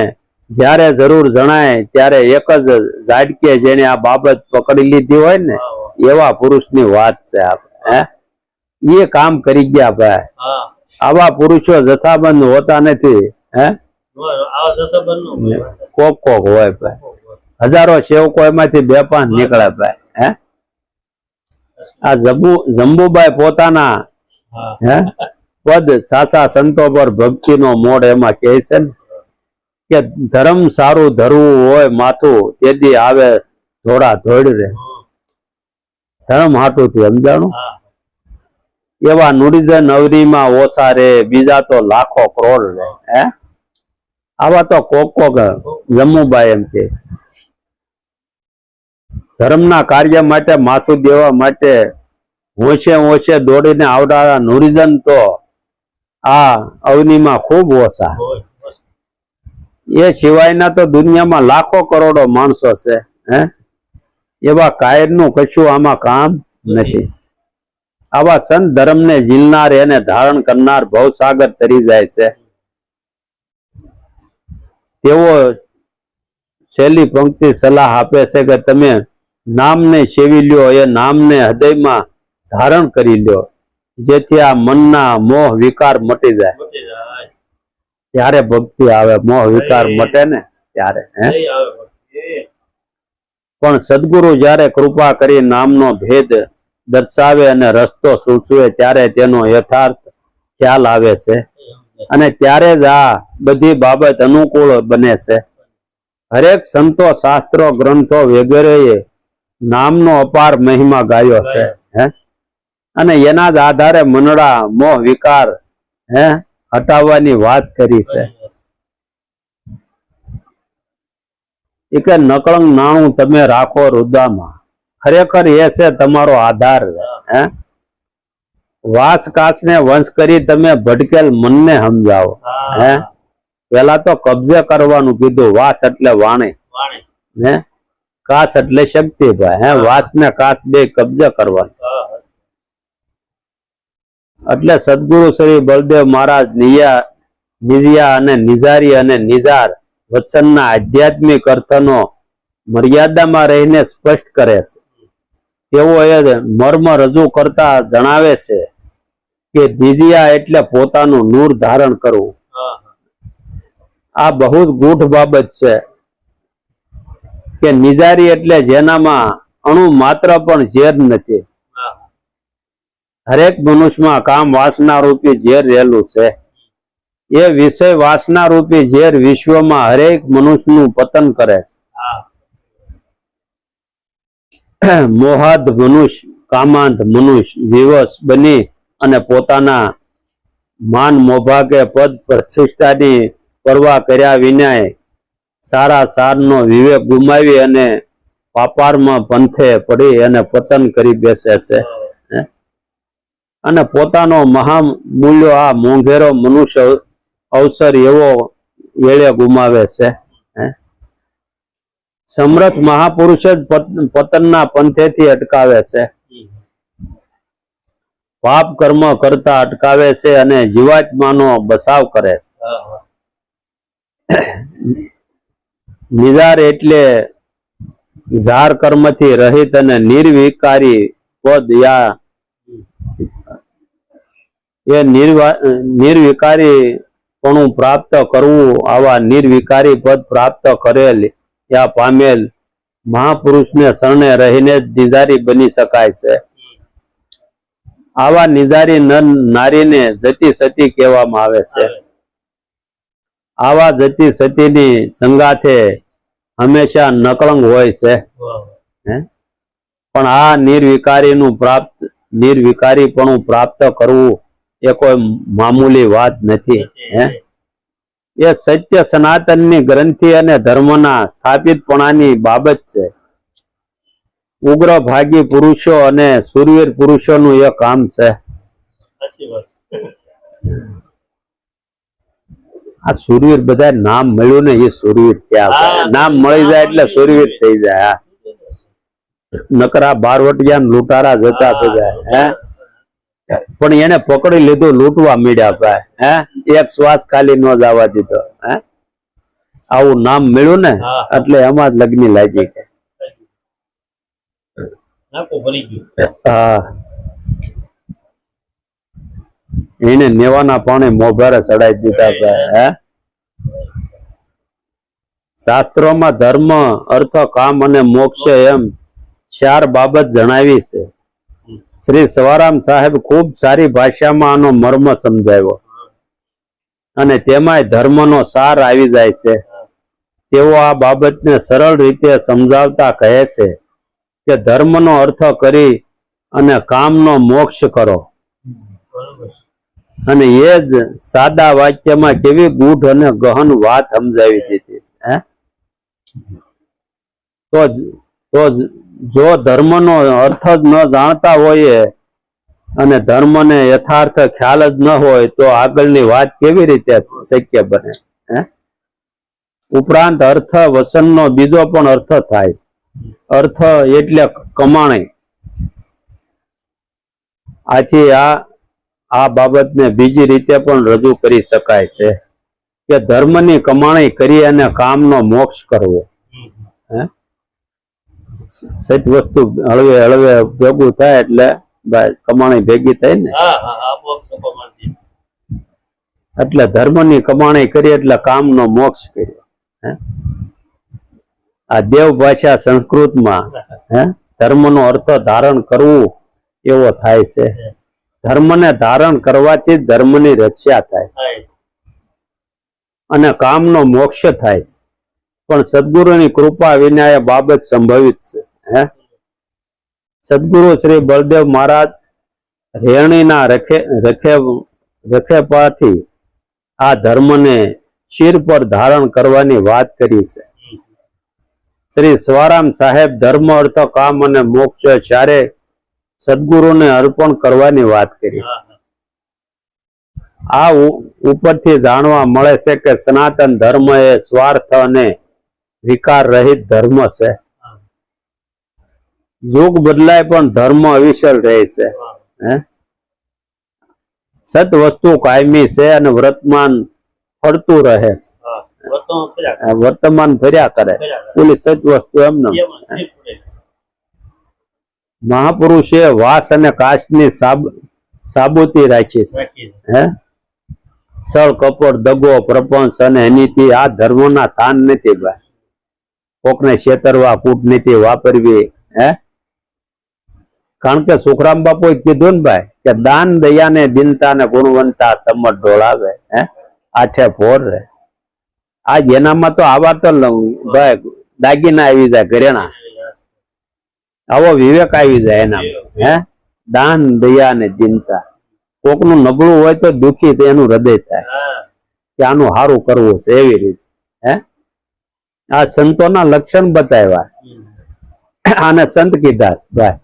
જ્યારે જરૂર જણાય ત્યારે એક જ ઝાટકે જેને આ બાબત પકડી લીધી હોય ને એવા પુરુષની વાત છે. હે એ કામ કરી ગયા ભાઈ. આવા પુરુષો જથ્થાબંધ હોતા નથી. હે કોક હોય ભાઈ. હજારો સેવકો એમાંથી 2-5 નીકળે ભાઈ. હે આ જંબુબાઈ પોતાના હે પદ સાચા સંતો પર ભક્તિનો મોડ એમાં કહે છે ને કે ધર્મ સારું ધરવું હોય માથું તેથી આવે થોડા ધોડ રે. ધર્મ હાટું થી સમજાણું. એવા નુરીજન અવરીમાં ઓછા રે બીજા તો લાખો કરોડ રે. હે આવા તો કોક જમ્મુબાઈ એમ કે ધર્મના કાર્ય માટે માથું દેવા માટે હોશે દોડીને આવનારા નુરીજન તો આ અવનીમાં ખૂબ ઓછા. એ સિવાયના તો દુનિયામાં લાખો કરોડો માણસો છે. હે એવા કાયરનું કશું આમાં કામ નથી. આવા સંત ધર્મને ઝીલનાર એને ધારણ કરનાર ભવસાગર તરી જાય છે. તેઓ છેલ્લી પંક્તિ સલાહ આપે છે કે તમે નામને સેવી લ્યો. એ નામને હૃદયમાં ધારણ કરી લ્યો જેથી આ મનના મોહ વિકાર મટી જાય. ત્યારે ભક્તિ આવે. મોહ વિકાર મટે ને ત્યારે. હે પણ સદગુરુ જ્યારે કૃપા કરી નામનો ભેદ દર્શાવે અને રસ્તો સૂચવે ત્યારે તેનો યથાર્થ ખ્યાલ આવે છે. અને ત્યારે જ આ બધી બાબત અનુકૂળ બને છે. હરેક સંતો શાસ્ત્રો ગ્રંથો વગેરેએ નામનો અપાર મહિમા ગાયો છે. હે અને એના જ આધારે મનડા મોહ વિકાર હટાવવાની વાત કરી છે. એ કે નકળંગ નાણું તમે રાખો રુદામાં, ખરેખર એ છે તમારો આધાર. હે વાસ કાસ ને વંશ કરી તમે ભટકેલ મનને સમજાવો. હે પેલા તો કબજે કરવાનું કીધું. વાસ એટલે વાણી, હે કાસ એટલે શક્તિભાઈ. હે વાસ ને કાસ બે કબજે કરવાનું. એટલે સદગુરુ શ્રી બળદેવ મહારાજ નિજિયા અને નિજારી અને નિજાર વચનના આધ્યાત્મિક અર્થનો મર્યાદામાં રહીને સ્પષ્ટ કરે છે. તેઓ એ મર્મ રજૂ કરતા જણાવે છે કે નિજિયા એટલે પોતાનું નૂર ધારણ કરવું. આ બહુ જ ગૂઢ બાબત છે કે નિજારી એટલે જેનામાં અણુ માત્ર પણ ઝેર નથી. હરેક મનુષ્યમાં કામ વાસના રૂપી ઝેર રહેલું છે. એ વિષય વાસના રૂપી ઝેર વિશ્વમાં હરેક મનુષ્યનું પતન કરે છે. મોહાદ મનુષ્ય, કામાંત મનુષ્ય વિવશ બની અને પોતાના માન મોભાગે પદ પ્રતિષ્ઠાની પરવા કર્યા વિના સારા સારનો વિવેક ગુમાવી અને પાપારમાં પંથે પડી અને પતન કરી બેસે છે. અને પોતાનો મહામૂલ્યો આ મોંઘેરો મનુષ્ય અવસર એવો વેળે ગુમાવે છે. સમર્થ મહાપુરુષ જ પતનના પંથેથી અટકાવે છે. પાપ કર્મ કરતા અટકાવે છે અને જીવાત્માનો બચાવ કરે છે. નિજાર એટલે ઝાર કર્મથી રહિત અને નિર્વિકારી પદ યા એ નિર્વિકારીપણું પ્રાપ્ત કરવું. આવા નિર્વિકારી પદ પ્રાપ્ત કરેલ યા પામેલ મહાપુરુષને શરણે રહીને જ નિજારી બની શકાય છે. આવા નિજારી નર નારીને જતી સતી કહેવામાં આવે છે. આવા જતી સતીની સંગાથે હંમેશા નકળંગ હોય છે. પણ આ નિર્વિકારીપણું પ્રાપ્ત કરવું એ કોઈ મામૂલી વાત નથી. એ સત્ય સનાતનની ગ્રંથિ અને ધર્મના સ્થાપિતપણાની બાબત છે. ઉગ્ર ભાગી પુરુષો અને સુરવીર પુરુષોનું એ કામ છે. આ સુરવીર બધા નામ મળ્યું ને એ સુરવીર થયા. નામ મળી જાય એટલે સુરવીર થઈ જાય. નકરા બારવટિયા લૂંટારા જતા બધા. પણ એને પકડી લીધું, લૂંટવા મીડ્યા ભાઈ. એક શ્વાસ ખાલી ન જવા દીધો. આવું નામ મળ્યું ને એટલે એમાં જ લગ્ન લાગી ગયા. હા એને નેવાના પાણી મોભારે ચડાવી દીધા ભાઈ. શાસ્ત્રોમાં ધર્મ, અર્થ, કામ અને મોક્ષ એમ 4 બાબત જણાવી છે. શ્રી સવારામ સાહેબ ખૂબ સારી ભાષામાં આનો મર્મ સમજાવ્યો અને તેમાંય ધર્મનો સાર આવી જાય છે. તેઓ આ બાબતને સરળ રીતે સમજાવતા કહે છે કે ધર્મનો અર્થ કરી અને કામનો મોક્ષ કરો. અને એ જ સાદા વાક્યમાં કેવી ગૂઢ અને ગહન વાત સમજાવી દીધી. તો જો ધર્મનો અર્થ જ ન જાણતા હોઈએ અને ધર્મને યથાર્થ ખ્યાલ જ ન હોય તો આગળની વાત કેવી રીતે શક્ય બને. ઉપરાંત અર્થ વચનનો બીજો પણ અર્થ થાય. અર્થ એટલે કમાણી. આથી આ બાબતને બીજી રીતે પણ રજૂ કરી શકાય છે કે ધર્મની કમાણી કરી અને કામનો મોક્ષ કરવો. સત વસ્તુ હળવે હળવે ભેગું થાય એટલે કમાણી ભેગી થાય ને. એટલે ધર્મની કમાણી કરી એટલે કામનો મોક્ષ કર્યો. આ દેવ ભાષા સંસ્કૃતમાં ધર્મનો અર્થ ધારણ કરવું એવો થાય છે. ધર્મને ધારણ કરવાથી ધર્મની રક્ષા થાય. અને કામનો મોક્ષ થાય છે, પણ સદગુરુની કૃપા વિના એ બાબત સંભવિત છે. સદગુરુ શ્રી બળદેવ મહારાજ રેણીના રખેપાથી આ ધર્મને શિર પર ધારણ કરવાની વાત કરી છે. શ્રી સ્વારામ સાહેબ ધર્મ અર્થ કામ અને મોક્ષ ચારે સદગુરુને અર્પણ કરવાની વાત કરી છે. આ ઉપરથી જાણવા મળે છે કે સનાતન ધર્મ એ સ્વાર્થ અને વિકાર રહિત ધર્મ છે. યુગ બદલાય પણ ધર્મ અવિચલ રહે છે. સત વસ્તુ કાયમી છે અને વર્તમાન ફરતું રહે છે. વર્તમાન ફર્યા કરે, ઓલી સત વસ્તુ એમને મહાપુરુષે વાસ અને કાચની સાબુતી રાખી છે. સળ કપટ દગો પ્રપંચ અને અનીતિ આ ધર્મના થાન નથી ભાઈ. કોકને છેતરવા કૂટનીતિ વાપરવી. કારણ કે સુખરામ બાપુએ કીધું ને ભાઈ કે દાન દયા ને દિનતા ને ગુણવંતા સમટ ઢોળાવે આઠે ફોર રે. આ જેનામાં તો આવા તો ભાઈ દાગીના આવી જાય, ઘરેણા, આવો વિવેક આવી જાય એનામાં. દાન દયા ને દિનતા. કોકનું નબળું હોય તો દુખી એનું હૃદય થાય કે આનું સારું કરવું છે, એવી રીતે. આ સંતોના લક્ષણ બતાવ્યા, આને સંત કીધા ભાઈ.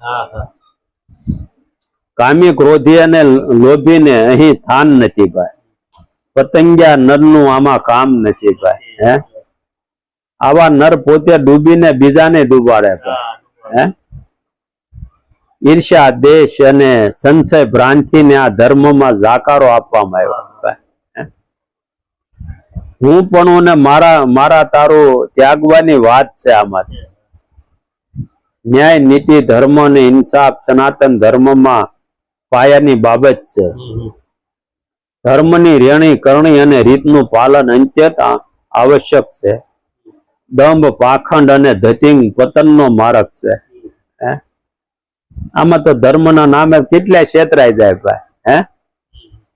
કામી ક્રોધી અને લોભીને અહીં થાન નથી ભાઈ. પતંગિયા નરનું આમાં કામ નથી ભાઈ. આવા નર પોતે ડૂબીને બીજાને ડૂબાડે ભાઈ. ઈર્ષ્યા દેશ અને સંશય ભ્રાંતિ ને આ ધર્મમાં જાકારો આપવામાં આવ્યો. હું પણ મારા તારું ત્યાગવાની વાત છે. આમાં ન્યાય નીતિ ધર્મ અને ઇન્સાફ સનાતન ધર્મમાં પાયાની બાબત છે. ધર્મની રેણી કરણી અને રીતનું પાલન અત્યંત આવશ્યક છે. દંભ પાખંડ અને ધતિંગ પતનનો માર્ગ છે. આમાં તો ધર્મના નામે કેટલા છેતરાઈ જાય ભાઈ.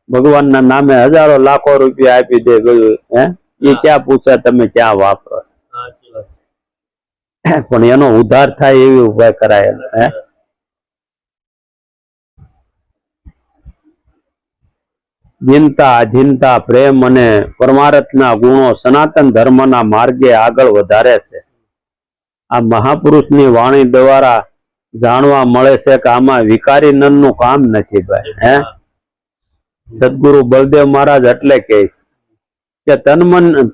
ભગવાનના નામે હજારો લાખો રૂપિયા આપી દે બધું. એ ક્યાં પૂછે તમે ક્યાં વાપરો, પણ એનો ઉદ્ધાર થાય એવી ઉપાય કરાય. દિનતા અધીનતા પ્રેમ અને પરમાર્થના ગુણો સનાતન ધર્મના માર્ગે આગળ વધારે છે. આ મહાપુરુષની વાણી દ્વારા જાણવા મળે છે કે આમાં વિકારી નરનું કામ નથી ભાઈ. સદગુરુ બળદેવ મહારાજ એટલે કહે છે કે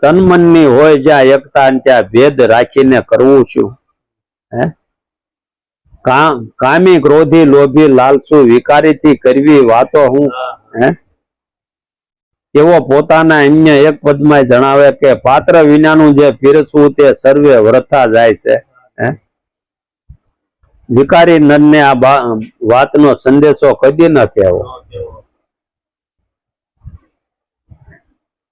તન મનની હોય જ્યાં એકતા ત્યાં ભેદ રાખીને કરવું શું. કામી ક્રોધી લોભી લાલસુ વિકારીથી કરવી વાતો હું. તેઓ પોતાના અન્ય એક પદમાં જણાવે કે પાત્ર વિનાનું જે પીરસવું તે સર્વે વ્રથા જાય છે. વિકારી નરને આ વાતનો સંદેશો કદી ન કહેવો.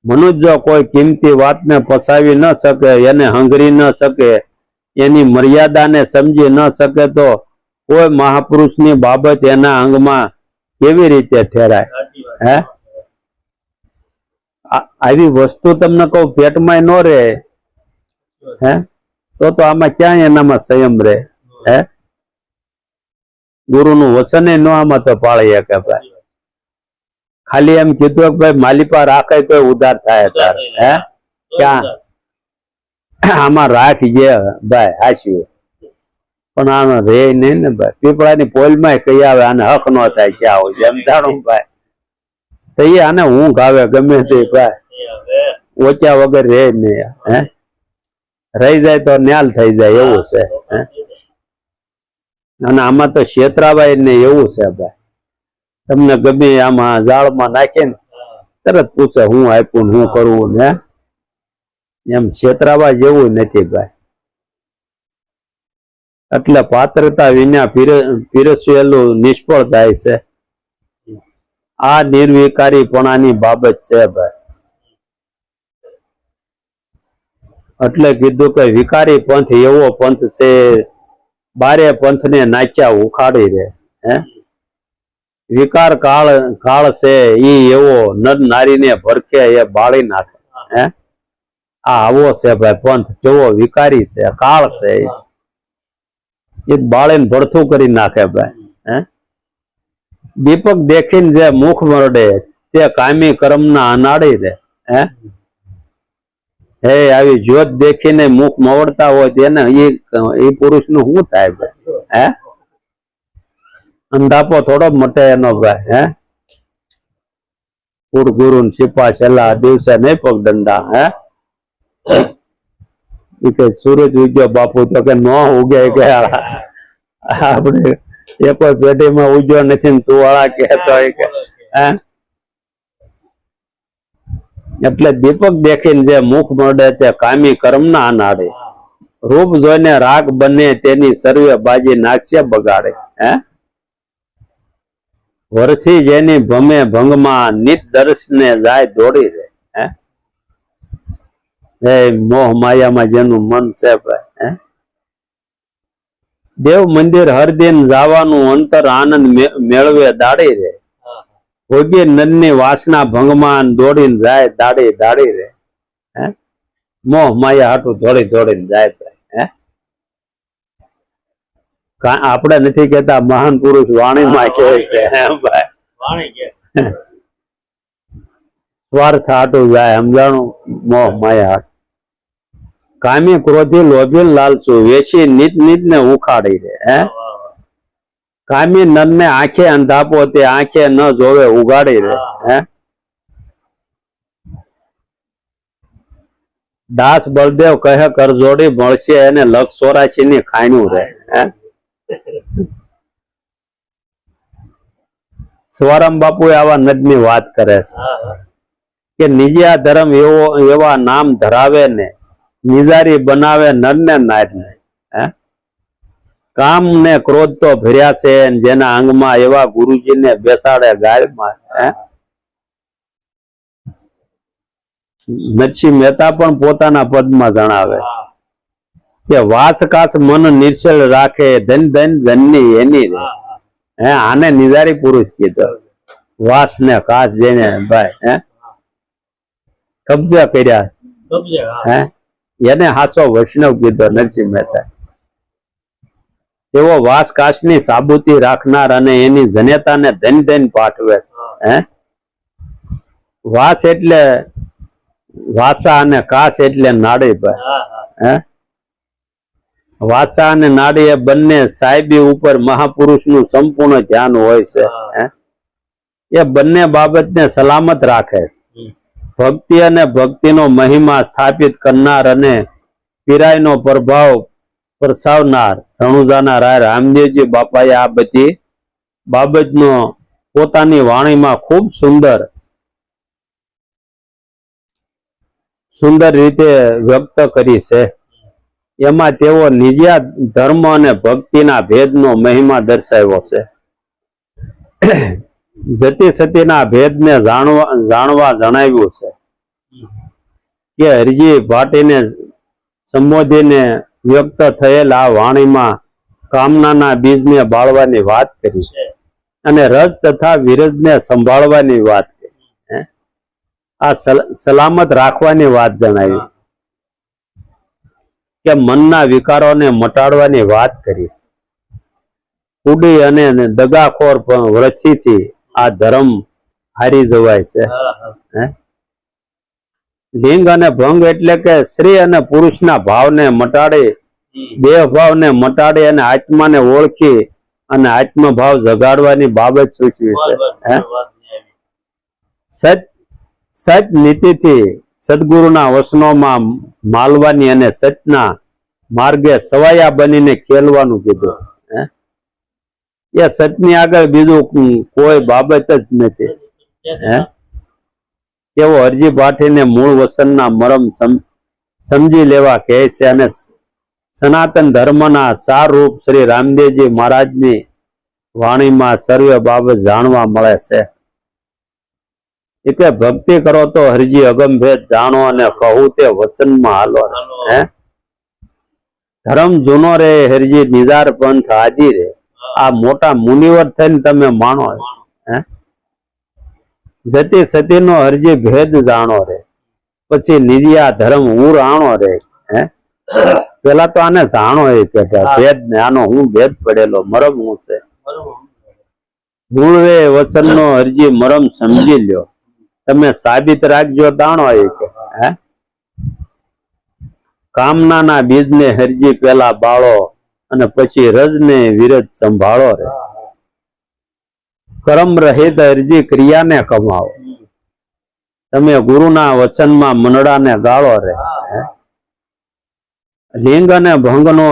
મનુષ્ય કોઈ કિંમતી વાતને પસાવી ન શકે, એને હંગરી ન શકે, એની મર્યાદાને સમજી ન શકે તો કોઈ મહાપુરુષની બાબત એના અંગમાં કેવી રીતે ઠેરાય. આવી વસ્તુ તમને કહું પેટમાં ન રહે તો આમાં ક્યાં એનામાં સંયમ રહે. ગુરુનું વચન ન આમાં તો પાળી શકે ભાઈ. ખાલી એમ કીધું કે ભાઈ માલિપા રાખે તો ઉધાર થાય તારે. ક્યાં આમાં રાખજે ભાઈ હાસ્યું, પણ આમાં રે નહીં ને ભાઈ. પીપળાની પોલમાં કઈ આવે આને હક નો થાય ક્યાં હોય એમ જાણું ભાઈ. તો એ આને ઊંઘ આવે ગમે તે ભાઈ, ઓચ્યા વગર રે નહીં. રહી જાય તો ન્યાલ થઈ જાય એવું છે. અને આમાં તો છેતરાવાય ને એવું છે ભાઈ. તમને ગમે આમાં જાળમાં નાખે ને તરત પૂછે હું આપ્યું હું કરવું ને. એમ છેતરાવા જેવું નથી ભાઈ. એટલે પાત્રતા વિના પીરસેલું નિષ્ફળ જાય છે. આ નિર્વિકારીપણાની બાબત છે ભાઈ. એટલે કીધું કે વિકારી પંથ એવો પંથ છે બારે પંથને નાચ્યા ઉખાડી રે. વિકાર કાળ છે ઈ એવો નર નારીને ભરખે એ બાળી નાખે. આ આવો છે ભાઈ પંથ, કેવો વિકારી છે, કાળ છે, એ બાળીને ભડથું કરી નાખે ભાઈ. હે દીપક દેખીને જે મુખ મરડે તે કામી કર્મના અનાડી દે. હે આવી જ્યોત દેખીને મુખ મવડતા હોય તેને એ પુરુષ નું શું થાય ભાઈ? હે અંધાપો થોડો મટે એનો ભાઈ. હે કુળ ગુરુ સિપા છેલ્લા દિવસે નહીં પગ દંડા. હે કે સૂરજ ઉગ્યો બાપુ તો કે ન ઉગે કે આપણે એ કોઈ પેઢીમાં ઉગ્યો નથી ને તું વાળા કહેતો હોય કે. હે એટલે દીપક દેખીને જે મુખ મળે તે કામી કર્મ ના અનાડે. રૂપ જોઈને રાગ બને તેની સર્વે બાજી નાખશે બગાડે. હે વરથી જેની ભમે ભંગમાં નિત દર્શને જાય દોડી રે. હે મોહ માયામાં જેનું મન છે ભાઈ. હે દેવ મંદિર હરદિન જવાનું અંતર આનંદ મેળવે દાડી રે. ભોગી નંદની વાસના ભંગમાં દોડીને જાય દાડી દાડી રે. હે મોહ માયા હાટું દોડી દોડીને જાય ભાઈ. હે આપણે નથી કેતા મહાન પુરુષ વાણીમાં કહે છે ભાઈ, સ્વાર્થ હાટું જાય સમજાણું. મોહ માયા હાટું કામી ક્રોધી લોભી લાલચુ વેચી નીત નીત ને ઉખાડી દે. હે કામી નર ને આંખે અંધાપો તે આંખે ન જોવે ઉગાડી દે. હે દાસ બળદેવ કહે કરજોડી મળશે એને લક્ષ 84 ની ખાણ્યું રે. હે સ્વરમ બાપુ આવા નદની વાત કરે છે કે નિજિયા ધર્મ એવા નામ ધરાવે ને નિજારી બનાવે નર ને નાર ને. કામ ને ક્રોધ તો ભર્યા છે જેના અંગમાં એવા ગુરુજીને બેસાડે ગાયમાં. નરસિંહ મહેતા પણ પોતાના પદમાં જણાવે કે વાસ કાસ મન નિર્છલ રાખે ધન ધન ધનની એની રે. હે આને નિજારી પુરુષ કીધો. વાસ ને કાસ જેને ભાઈ હે કબજા કર્યા હે એને હાચો વૈષ્ણવ કીધો નરસિંહ મહેતા. તેઓ વાસ કાશની સાબુતી રાખનાર અને એની જનેતાને ધન ધન પાઠવે છે. હે વાસ એટલે વાસા અને કાશ એટલે નાડી ભાઈ. હે વાસા અને નાડી એ બંને સાહેબી ઉપર મહાપુરુષ નું સંપૂર્ણ ધ્યાન હોય છે. એ બંને બાબતને સલામત રાખે છે. ભક્તિ અને ભક્તિનો મહિમા સ્થાપિત કરનાર અને પીરાઈનો પ્રભાવ પ્રસાવનાર રણુજાના રાય રામદેવજી બાપાએ આ બધી બાબતનો પોતાની વાણીમાં ખૂબ સુંદર રીતે વ્યક્ત કરી છે. એમાં તેઓ નિજિયા ધર્મ અને ભક્તિના ભેદનો મહિમા દર્શાવ્યો છે. જતી સતીના ભેદને જાણવા જણાવ્યું છે કે હરિજી ભાટીને સંબોધીને વ્યક્ત થયેલ આ વાણીમાં કામનાના બીજને બાળવાની વાત કરી છે અને રજ તથા વિરજને સંભાળવાની વાત કરી. આ સલામત રાખવાની વાત જણાવી કે મનના વિકારોને મટાડવાની વાત કરી છે. કુડી અને દગાખોર વ્રથીથી આ ધર્મ હારી જવાય છે. લિંગ અને ભંગ એટલે કે સ્ત્રી અને પુરુષના ભાવને મટાડી દેહ ભાવને મટાડી અને આત્માને ઓળખી અને આત્મભાવ જગાડવાની બાબત સૂચવી છે. સત નીતિથી સદગુરુના વચનોમાં માલવાની અને સતના માર્ગે સવાયા બનીને ખેલવાનું કીધું. એ સતની આગળ બીજું કોઈ બાબત જ નથી. તેઓ હરજી ભાટીને મૂળ વસનના મરમ સમજી લેવા કહે છે અને સનાતન ધર્મના સાર રૂપ શ્રી રામદેવજી મહારાજની વાણીમાં સર્વે બાબત જાણવા મળે છે. એટલે ભક્તિ કરો તો હરજી અગમભેદ જાણો અને કહું તે વચનમાં હાલો. ધર્મ જૂનો રે હરજી નિજાર પંથ આદિ રે. આ મોટા મુનિવર થઈને તમે માણો. જતી સતીનો હરજી ભેદ જાણો રે. પછી નિધિયા ધર્મ ઉર આણો રે હે પેલા તો આને જાણો એ કે ભેદ ને આનો હું ભેદ પડેલો મરમ હું છે મૂળ રે વચનનો અરજી મરમ સમજી લ્યો તમે સાબિત રાખજો તાણો એ કે હે કામનાના બીજને હરજી પેલા બાળો અને પછી રજને વિરજ સંભાળો રે કર્મ રહિત અરજી ક્રિયાને કમાવો તમે ગુરુના વચનમાં મનડાને ગાળો રે લિંગ અને ભંગનો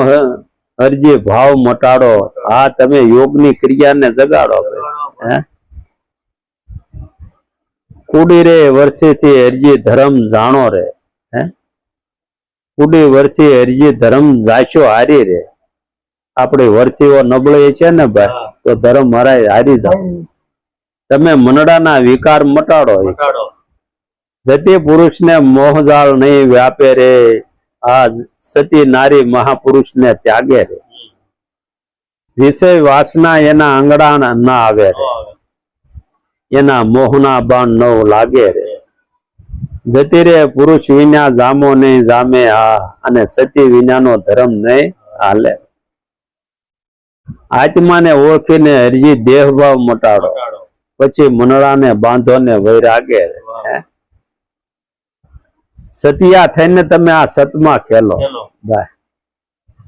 અરજી ભાવ મટાડો આ તમે યોગની ક્રિયાને જગાડો હે કુડી રે વર્ષેથી અરજી ધર્મ જાણો રે હે કુડી વર્ષી અરજી ધર્મ જાશો હારી રે આપણી વર્ષીઓ નબળી છે ને ભાઈ તો ધર્મ હરાય હારી જાવ તમે મનડાના વિકાર મટાડો જતી પુરુષને મોહજાળ નહીં વ્યાપે રે આ સતી નારી મહાપુરુષને ત્યાગે રે વિષય વાસના એના આંગળા ના આવે રે એના મોહના બાણ ન લાગે રે જતી રે પુરુષ વિના જામો નહીં જામે આ અને સતી વિનાનો ધર્મ નહીં હાલે આત્માને ઓળખીને હરજી દેહ ભાવ મટાડો પછી મનડાને બાંધો ને વૈરાગે રે સતિયા થઈને તમે આ સતમાં ખેલો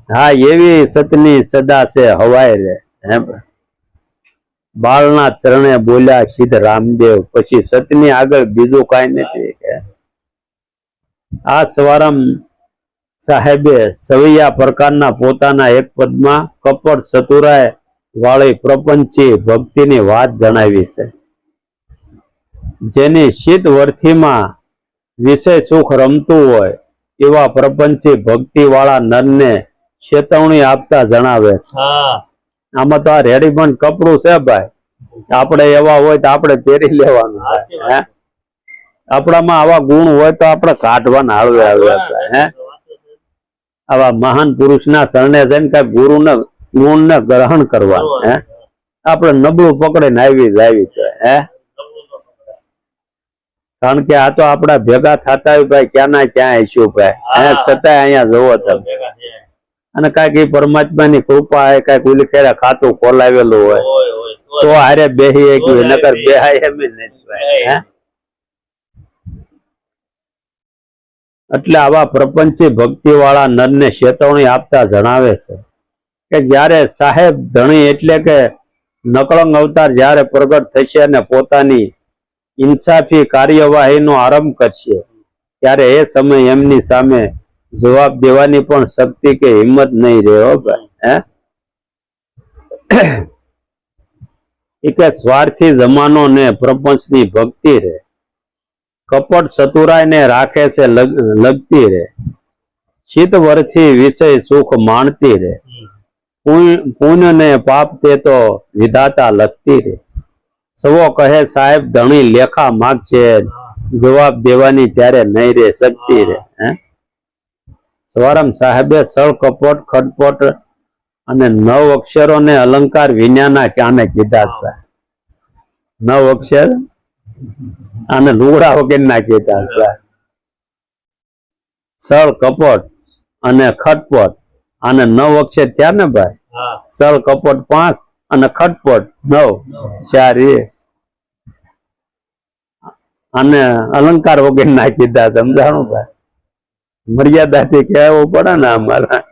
હા એવી સતની સદા છે હવાય રે હે બાળના ચરણે બોલ્યા સિદ્ધ રામદેવ પછી સતની આગળ બીજું કાંઈ નથી કે આ સવારામ સાહેબે સવૈયા પ્રકારના પોતાના એક પદમાં કપટ ચતુરાય વાળી પ્રપંચી ભક્તિની વાત જણાવી છે જેની શીત વર્થીમાં વિષય સુખ રમતું હોય એવા પ્રપંચી ભક્તિ વાળા નરને ચેતવણી આપતા જણાવે છે આમાં તો આ રેડીમેડ કપડું છે ભાઈ આપણે એવા હોય તો આપણે પહેરી લેવાનું હે આપણામાં આવા ગુણ હોય તો આપણે કાઢવાના હળવે હળવે હે આવા મહાન પુરુષના શરણે જઈને કઈ ગુરુને ગુણને ગ્રહણ કરવાનું હે આપણે નબળું પકડીને આવી તો હે કારણ કે આ તો આપડા ભેગા થતા હોય ભાઈ ક્યાં ના ક્યાં આવીશું ભાઈ હે છતાંય અહીંયા જવો તમે અને કઈક પરમાત્માની કૃપા હોય કઈક ઉલખેરા ખાતું ખોલાવેલું હોય તો હારે બેહી એક નકર બેહાય એમ નથી હે એટલે આવા પ્રપંચી ભક્તિ વાળા નરને ચેતવણી આપતા જણાવે છે કે જ્યારે સાહેબ ધણી એટલે કે નકળંગ અવતાર જ્યારે પ્રગટ થશે અને પોતાની ઇન્સાફી કાર્યવાહીનો આરંભ કરશે ત્યારે એ સમય એમની સામે જવાબ દેવાની પણ શક્તિ કે હિંમત નહીં રહે હો ભાઈ હે કે સ્વાર્થી જમાનો ને પ્રપંચની ભક્તિ રે કપટ ચતુરાય ને રાખે છે લગતી રે શીત વરથી વિષય સુખ માણતી રે પુણ્ય ને પાપ તે તો વિધાતા લખતી રે સવો કહે સાહેબ ધણી લેખા માગશે જવાબ દેવાની ત્યારે નહીં રે શક્તિ રે હે સવારામ સાહેબે સળ કપટ ખટપટ અને 9 અક્ષરો ને અલંકાર વિનાના ક્યાંને કીધા હતા 9 અક્ષર અને લુગડા વગેરે ના કીધા હતા સળ કપટ અને ખટપટ અને 9 અક્ષર થયા ને ભાઈ સળ કપટ 5 અને ખટપટ 9 ચાર અને અલંકાર વગેરે ના કીધા સમજાણું ભાઈ મર્યાદાથી કહેવું પડે ને અમારા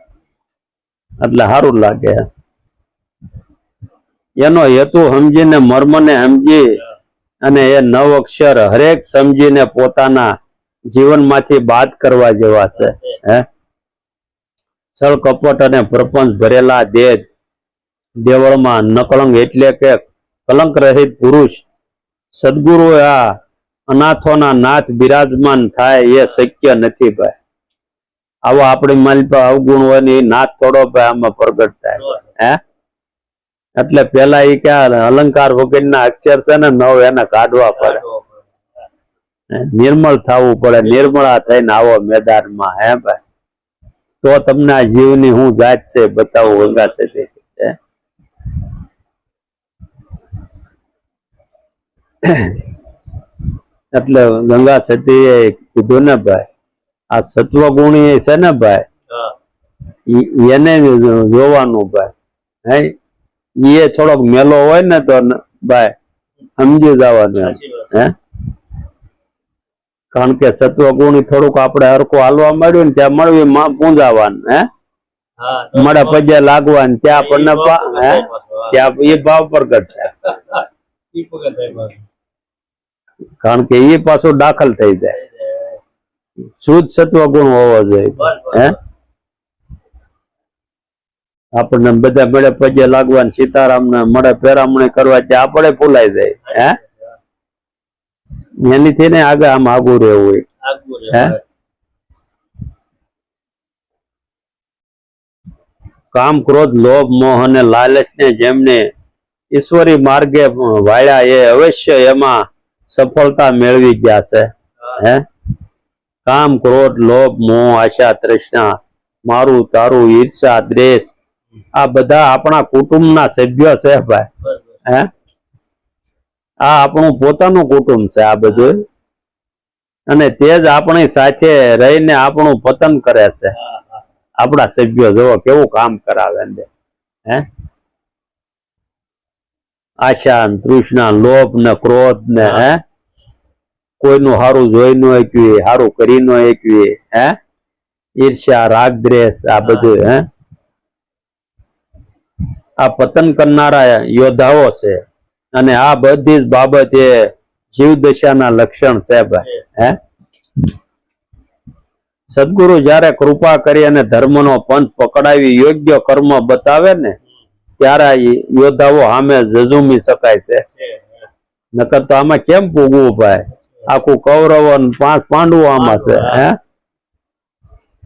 એટલે સારું લાગે એનો હેતુ સમજીને મર્મને સમજી અને એ 9 અક્ષર હરેક સમજીને પોતાના જીવનમાંથી બાદ કરવા જેવા છે હે છળ કપટ અને પ્રપંચ ભરેલા દેવળમાં નકળંગ એટલે કે કલંક રહિત પુરુષ સદગુરુ આ અનાથોના નાથ બિરાજમાન થાય એ શક્ય નથી ભાઈ આવો આપણી મારી પર અવગુણ હોય ને એ નાથ થોડો ભાઈ આમાં પ્રગટ થાય હે એટલે પેલા એ ક્યાં અલંકાર વગેરેના અક્ષર છે ને 9 એને કાઢવા પડે નિર્મળ થવું પડે નિર્મળા થઈને આવો મેદાનમાં હે ભાઈ તો તમને આ જીવની હું જાત છે બતાવું વગાશે તે એટલે ગંગા સતીએ કીધું ને ભાઈ આ સત્વગુણી છે ને ભાઈ એને જોવાનું ભાઈ હે એ થોડોક મેલો હોય ને તો ભાઈ સમજી જવાનું હે કારણ કે સત્વગુણી થોડુંક આપણે હરખું હાલવા માંડ્યું ને ત્યાં મળવી પૂંજાવાનું હે મળે પગે લાગવાનું ત્યાં આપણને હે ત્યાં એ ભાવ પ્રગટ થાય કારણ કે એ પાછું દાખલ થઈ જાય શુદ્ધ સત્વગુણ હોવો જોઈએ હે આપણને બધા મળે પગે લાગવાનું સીતારામ ને મળે પેરામણી કરવા ત્યાં આપણે ભૂલાઈ જાય હે એનીથી ને આગળ આમ આગું રહેવું હે કામ ક્રોધ લોભ મોહ અને લાલચ ને જેમને ઈશ્વરી માર્ગે વાળ્યા એ અવશ્ય એમાં સફળતા મેળવી ગયા છે હે કામ ક્રોધ લોભ મોહ આશા તૃષ્ણા મારું તારું ઈર્ષા દ્વેષ આ બધા આપણા કુટુંબના સભ્યો છે ભાઈ હે આ આપણું પોતાનું કુટુંબ છે આ બધું અને તે જ આપણી સાથે રહીને આપણું પતન કરે છે આપણા સભ્યો જોવો કેવું કામ કરાવે હે આશા તૃષ્ણા લોભ ને ક્રોધ ને હે કોઈનું સારું જોઈ ન એકવી સારું કરી ન એકવી હે ઈર્ષ્યા રાગ દ્વેષ આ બધું હે આ પતન કરનારા યોદ્ધાઓ છે અને આ બધી જ બાબત એ જીવદશાના લક્ષણ છે ભાઈ હે સદગુરુ જયારે કૃપા કરી અને ધર્મનો પંથ પકડાવી યોગ્ય કર્મ બતાવે ને ત્યારે યોદ્ધાઓ સામે ઝઝૂમી શકાય છે નકર તો આમાં કેમ પૂગવું ભાઈ આખું કૌરવ 5 પાંડવો આમાં છે હે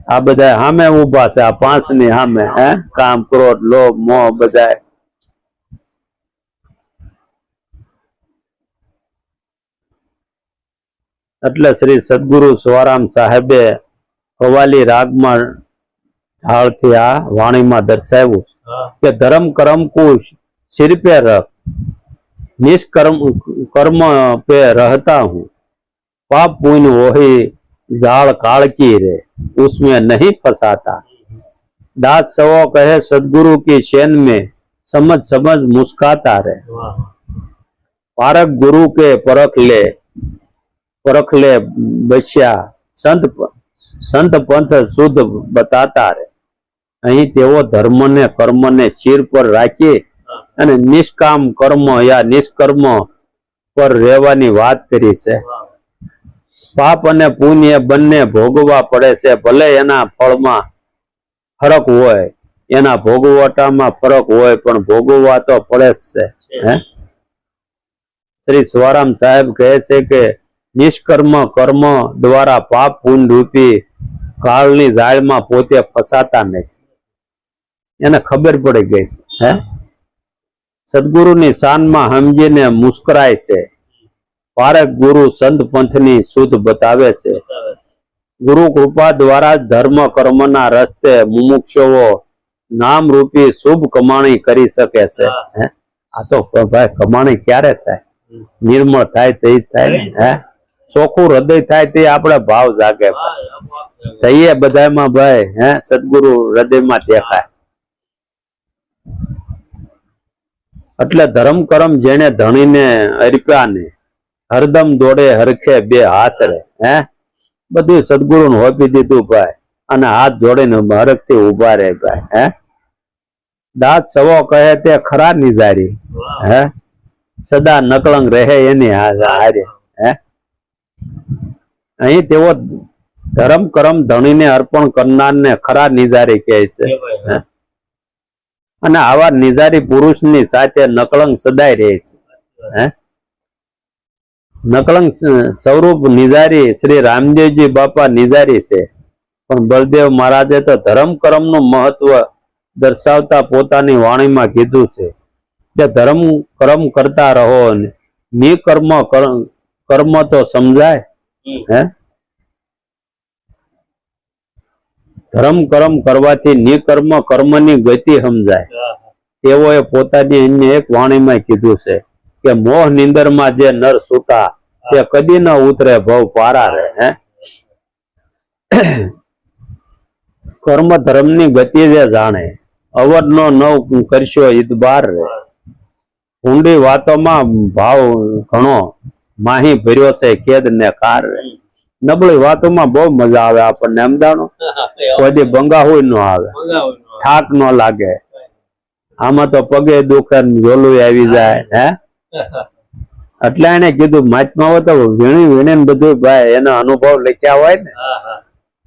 આ બધા સામે ઉભા છે આ 5 ની સામે હે કામ ક્રોધ લોભ મોહ બધા એટલે શ્રી સદગુરુ સ્વરામ સાહેબે કવાલી રાગમાં ઢાળથી આ વાણીમાં દર્શાવ્યું કે ધર્મ કર્મ કુશ सिर पे रख निष्कर्म कर्म पे रहता हूँ पाप पुण्य वही जाड़ काल की रे उसमें नहीं फंसाता दात सवो कहे सदगुरु की शैन में समझ समझ मुस्काता रे पारक गुरु के परख ले बस्या संत पंथ शुद्ध बताता रे अहीं तेवो धर्म ने कर्म ने सिर पर राखी અને નિષ્કામ કર્મ યા નિષ્કર્મ પર રહેવાની વાત કરી છે પાપ અને પુણ્ય બંને ભોગવવા પડે છે ભલે એના ફળમાં ફરક હોય એના ભોગવટામાં ફરક હોય પણ ભોગવવા તો પડે જ છે શ્રી સ્વરામ સાહેબ કહે છે કે નિષ્કર્મ કર્મ દ્વારા પાપ પુણ્ય રૂપી કાળની જાળમાં પોતે ફસાતા નથી એને ખબર પડી ગઈ છે હે સદગુરુની શાનમાં સમજીને મુસ્કરાય છે પારક ગુરુ સંત પંથની શુદ્ધ બતાવે છે ગુરુ કૃપા દ્વારા ધર્મ કર્મના રસ્તે મુમુક્ષુઓ નામ રૂપી શુભ કમાણી કરી શકે છે આ તો ભાઈ કમાણી ક્યારે થાય નિર્મળ થાય તે થાય ને હે ચોખ્ખું હૃદય થાય તે આપણે ભાવ જાગે થઈએ બધામાં ભાઈ હે સદગુરુ હૃદયમાં દેખાય એટલે ધર્મ કર્મ જેને ધણીને અર્પ્યા ને હરદમ દોડે હરખે બે હાથ રે હે બધું સદગુરુને હોપી દીધું ભાઈ અને હાથ જોડીને હરખથી ઉભા રહે ભાઈ હે દાંત સવો કહે તે ખરા નિજારી હે સદા નકળંગ રહે એની હારે હે અહીં તેઓ ધર્મ કર્મ ધણીને અર્પણ કરનારને ખરા નિજારી કહે છે અને આવા નિજારી પુરુષની સાથે નકળંગ સદાય રહે છે હે નકળંગ સ્વરૂપ નિજારી શ્રી રામદેવજી બાપા નિજારી છે પણ બળદેવ મહારાજે તો ધર્મ કર્મનું મહત્વ દર્શાવતા પોતાની વાણીમાં કીધું છે કે ધર્મ કર્મ કરતા રહો નિકર્મ કર્મ તો સમજાય હે ધર્મ કર્મ કરવાથી નિકર્મ કર્મની ગતિ સમજાય તેઓએ પોતાની અન્ય એક વાણીમાં કીધું છે કે મોહ નિંદરમાં જે નર સૂતા તે કદી ન ઉતરે ભવ પારા રે હે કર્મ ધર્મ ની ગતિ જે જાણે અવરનો નવ કરશો ઈદબાર રે ઊંડી વાતોમાં ભાવ ઘણો માહી ભર્યો છે ખેદ ને કાર રે નબળી વાતોમાં બહુ મજા આવે આપણને સમજાણો કોઈ બંગા હોય ન આવે થાક ન લાગે આમાં તો પગે દુખે ઝોલું આવી જાય હે એટલે એને કીધું મહાત્માઓ તો વીણી વીણી ને બધું ભાઈ એનો અનુભવ લખ્યા હોય ને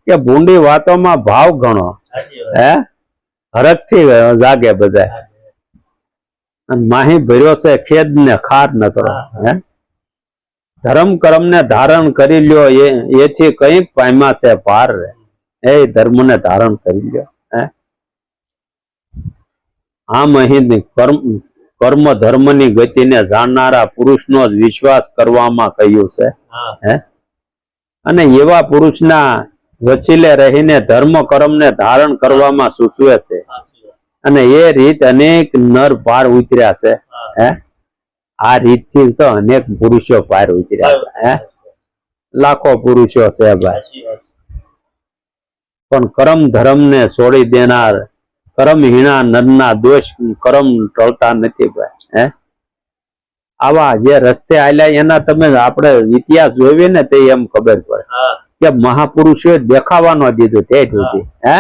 કે ભૂંડી વાતોમાં ભાવ ઘણો હે હરખ થી જાગે બધા માહી ભર્યો છે ખેદ ને ખાર ન કરો હે ધર્મ કર્મ ને ધારણ કરી લ્યો એથી કઈક પામ્યા છે પાર રે એ ધર્મ ને ધારણ કરી લ્યો હે આમ અહીં કર્મ ધર્મ ની ગતિને જાણનારા પુરુષનો જ વિશ્વાસ કરવામાં કહ્યું છે હે અને એવા પુરુષના વચીલે રહીને ધર્મ કર્મ ને ધારણ કરવામાં સૂચવે છે અને એ રીત અનેક નર પાર ઉતર્યા છે હે આ રીત થી તો અનેક પુરુષો પાર ઉતર્યા છે હે લાખો પુરુષો છે ભાઈ પણ કર્મ ધર્મ ને છોડી દેનાર કર્મ હીણા નરના દોષ કર્મ ટળતા નથી ભાઈ હે આવા જે રસ્તે આલ્યા એના તમે આપણે ઇતિહાસ જોઈએ ને તે એમ ખબર પડે કે મહાપુરુષોએ દેખાવા ન દીધું તે સુધી હે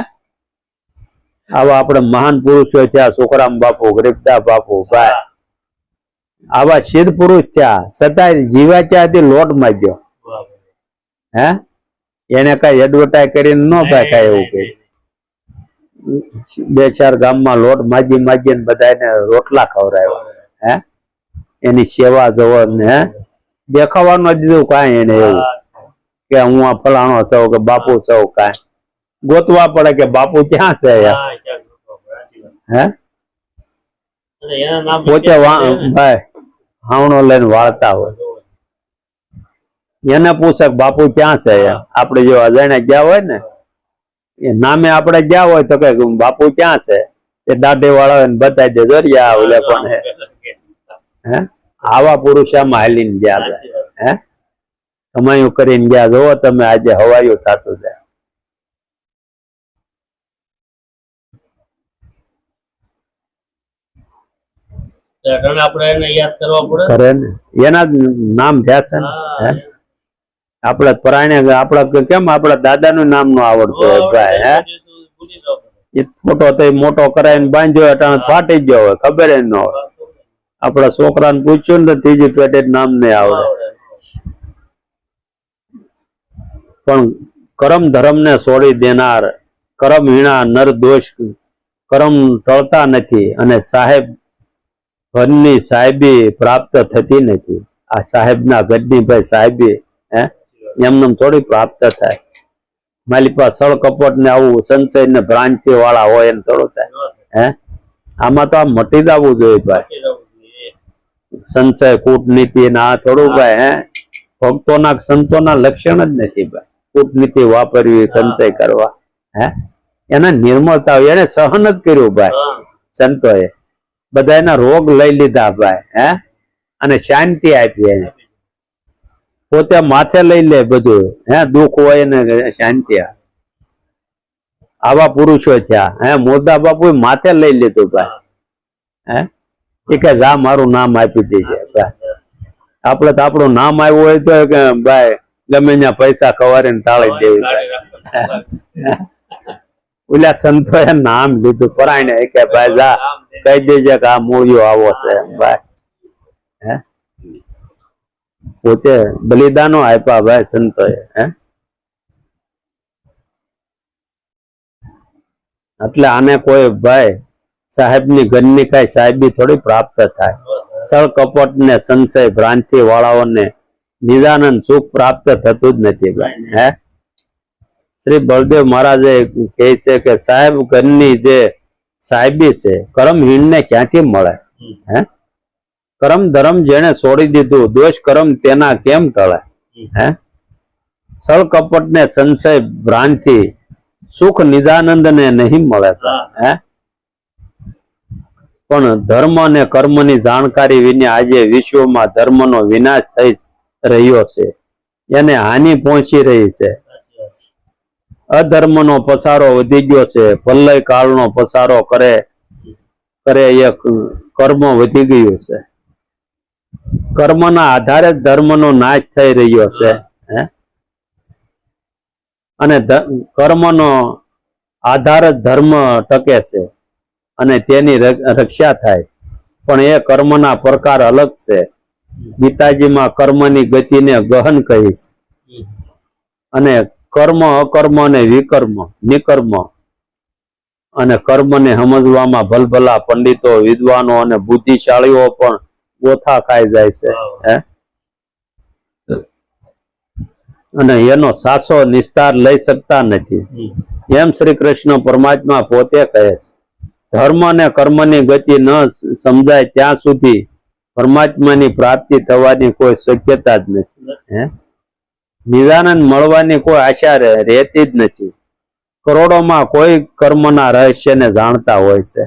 આવા આપણે મહાન પુરુષો થયા સુખરામ બાપુ ગરીબદાસ બાપુ ભાઈ આવા સિદ્ધ પુરુષ થયા છતાંય જીવા ત્યાંથી લોટ માંગ્યો હે એને કઈ એડવર્ટાઈઝ કરીને ન ભાઈ કઈ એવું કઈ બે ચાર ગામમાં લોટ માગી માગીને બધાને રોટલા ખવડાવ્યા હે એની સેવા જવો ને હે દેખાવાનું દીધું કાંઈ એને એવું કે હું આ ફલાણો છું કે બાપુ છું કાંઈ ગોતવા પડે કે બાપુ ક્યાં છે હે પોતે ભાઈ હાવણો લઈને વાળતા હોય એને પૂછે બાપુ ક્યાં છે આપડે જો અજાણ્યા ગયા હોય ને એ નામે આપણે ગયા હોય તો કે બાપુ ક્યાં છે એ દાઢે વાળા બતાવી દેજો રિયા ઓલે કોણ હે આવા પુરુષ આમાં હાલીને ગયા હે કમાયું કરીને ગયા જોવો તમે આજે હવાયું થતું જાય કરે ને એના નામ થયા છે ને હે આપડે પરાણે આપડા કેમ આપડા દાદા નું નામ નું આવડતું હોય ભાઈ હે એ ફોટો તો મોટો કરાવીને બાંધ્યો એટલે ફાટી ગયો હોય ખબર ન હોય આપડા છોકરાને પૂછ્યું ને ત્રીજી પેટે નામ નહીં આવડે પણ કર્મ ધર્મ ને છોડી દેનાર કર્મ હીણા નર દોષ કર્મ ટળતા નથી અને સાહેબ ઘરની સાહેબી પ્રાપ્ત થતી નથી આ સાહેબ ના ઘરની ભાઈ સાહેબી હે એમને થોડી પ્રાપ્ત થાય મારી પાસે સળ કપટ ને આવું સંચય ને ભ્રાંતિ વાળા હોય એમ થોડું થાય હે આમાં તો આ મટી જવું જોઈએ ભાઈ સંચય કૂટનીતિ ને આ થોડું ભાઈ હે ભક્તોના સંતોના લક્ષણ જ નથી ભાઈ કૂટનીતિ વાપરવી સંચય કરવા હે એના નિર્મળતા હોય એને સહન જ કર્યું ભાઈ સંતોએ બધા એના રોગ લઈ લીધા ભાઈ હે અને શાંતિ આપી એને પોતે માથે લઈ લે બધું હે દુઃખ હોય ને શાંતિ આવા પુરુષો થયા હે મોરદા બાપુ માથે લઈ લીધું ભાઈ હે એ કે જા મારું નામ આપી દેજે ભાઈ આપડે તો આપણું નામ આવ્યું હોય તો કે ભાઈ ગમે ત્યાં પૈસા ખવારીને ટાળી દેવી ઓલા સંતોએ નામ લીધું પરાયણે કે ભાઈ જા કહી દેજે કે આ મૂળિયો આવો છે ભાઈ હે પોતે બલિદાનો આપ્યા ભાઈ સંતોએ હે એટલે આને કોઈ ભાઈ સાહેબ ની ઘરની કઈ સાહેબી થોડી પ્રાપ્ત થાય સળ કપટ ને સંશય ભ્રાંતિ વાળાઓને નિદાનંદ સુખ પ્રાપ્ત થતું જ નથી ભાઈ હે શ્રી બળદેવ મહારાજે કહે છે કે સાહેબ ઘરની જે સાહેબી છે કર્મહીન ને ક્યાંથી મળે હે કર્મ ધર્મ જેને છોડી દીધું દોષ કર્મ તેના કેમ ટળે હે સળ કપટ ને સંશય ભ્રાંતિ સુખ નિજાનંદ ને નહીં મળે હે પણ ધર્મ અને કર્મ ની જાણકારી વિના આજે વિશ્વમાં ધર્મ નો વિનાશ થઈ રહ્યો છે એને હાનિ પહોંચી રહી છે. અધર્મનો પસારો વધી ગયો છે. પ્રલય કાળનો પસારો કરે એ કર્મ વધી ગયું છે. કર્મના આધારે જ ધર્મનો નાશ થઈ રહ્યો છે. અને કર્મનો આધાર જ ધર્મ ટકે છે અને તેની રક્ષા થાય. પણ એ કર્મના પ્રકાર અલગ છે. ગીતાજીમાં કર્મની ગતિને ગહન કહીશ અને કર્મ અકર્મ અને વિકર્મ નિકર્મ અને કર્મને સમજવામાં ભલભલા પંડિતો વિદ્વાનો અને બુદ્ધિશાળીઓ પણ ગોથા ખાઈ જાય છે. અને એનો સાચો નિસ્તાર લઈ શકતા નથી. એમ શ્રી કૃષ્ણ પરમાત્મા પોતે કહે છે, ધર્મ અને કર્મની ગતિ ન સમજાય ત્યાં સુધી પરમાત્માની પ્રાપ્તિ થવાની કોઈ શક્યતા જ નથી. નિદાનંદ મળવાની કોઈ આશા રહેતી જ નથી. કરોડોમાં કોઈ કર્મના રહસ્યને જાણતા હોય છે.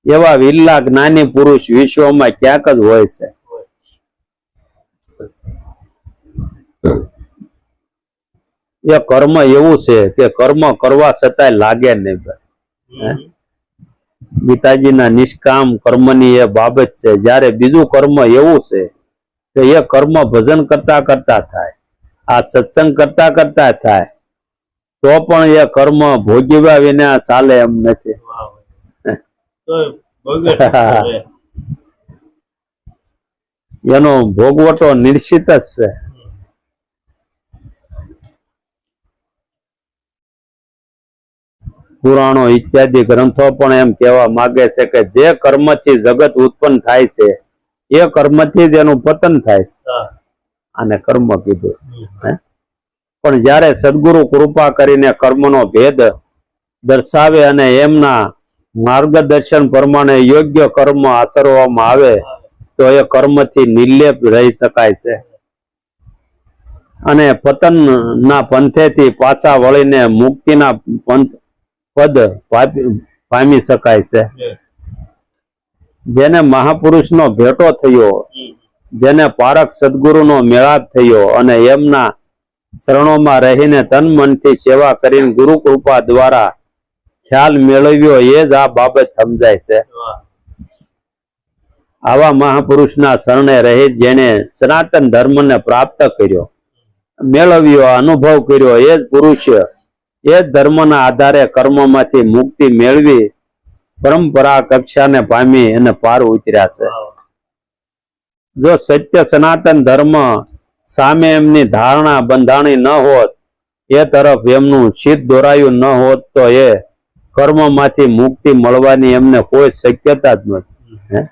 એવા વિરલા જ્ઞાની પુરુષ વિશ્વમાં ક્યાંક જ હોય છે. એ કર્મ એવું છે કે કર્મ કરવા છતાંય લાગે નહીં. ગીતાજીના નિષ્કામ કર્મની એ બાબત છે. જ્યારે બીજું કર્મ એવું છે કે એ કર્મ ભજન કરતા કરતા થાય, આ સત્સંગ કરતા કરતા થાય, તો પણ એ કર્મ ભોગવ્યા વિના ચાલે એમ નથી. એનો ભોગવટો નિશ્ચિત જ છે. પુરાણો ઇત્યાદિ ગ્રંથો પણ એમ કહેવા માંગે છે કે જે કર્મથી જગત ઉત્પન્ન થાય છે એ કર્મથી જ એનું પતન થાય છે. આને કર્મ કીધું. પણ જ્યારે સદગુરુ કૃપા કરીને કર્મનો ભેદ દર્શાવે અને એમના માર્ગદર્શન પ્રમાણે યોગ્ય કર્મ આચરવામાં આવે તો એ કર્મથી નિર્લેપ રહી શકાય છે અને પતનના પંથેથી પાછા વળીને મુક્તિના પદ પામી શકાય છે. જેને મહાપુરુષનો ભેટો થયો, જેને પારક સદગુરુનો મેળાપ થયો અને એમના શરણોમાં રહીને તન મનથી સેવા કરીને ગુરુ કૃપા દ્વારા ખ્યાલ મેળવ્યો, એ જ આ બાબત સમજાય છે. આવા મહાપુરુષના શરણે રહી જેને સનાતન ધર્મને પ્રાપ્ત કર્યો, મેળવ્યો, અનુભવ કર્યો, એ જ પુરુષ એ જ ધર્મના આધારે કર્મમાંથી મુક્તિ મેળવી પરંપરા કક્ષાને પામી અને પાર ઉતર્યા છે. જો સત્ય સનાતન ધર્મ સામે એમની ધારણા બંધાણી ન હોત, એ તરફ એમનું ચિત્ત દોરાયું ન હોત, તો એ કર્મમાંથી મુક્તિ મળવાની એમને કોઈ શક્યતા જ નથી.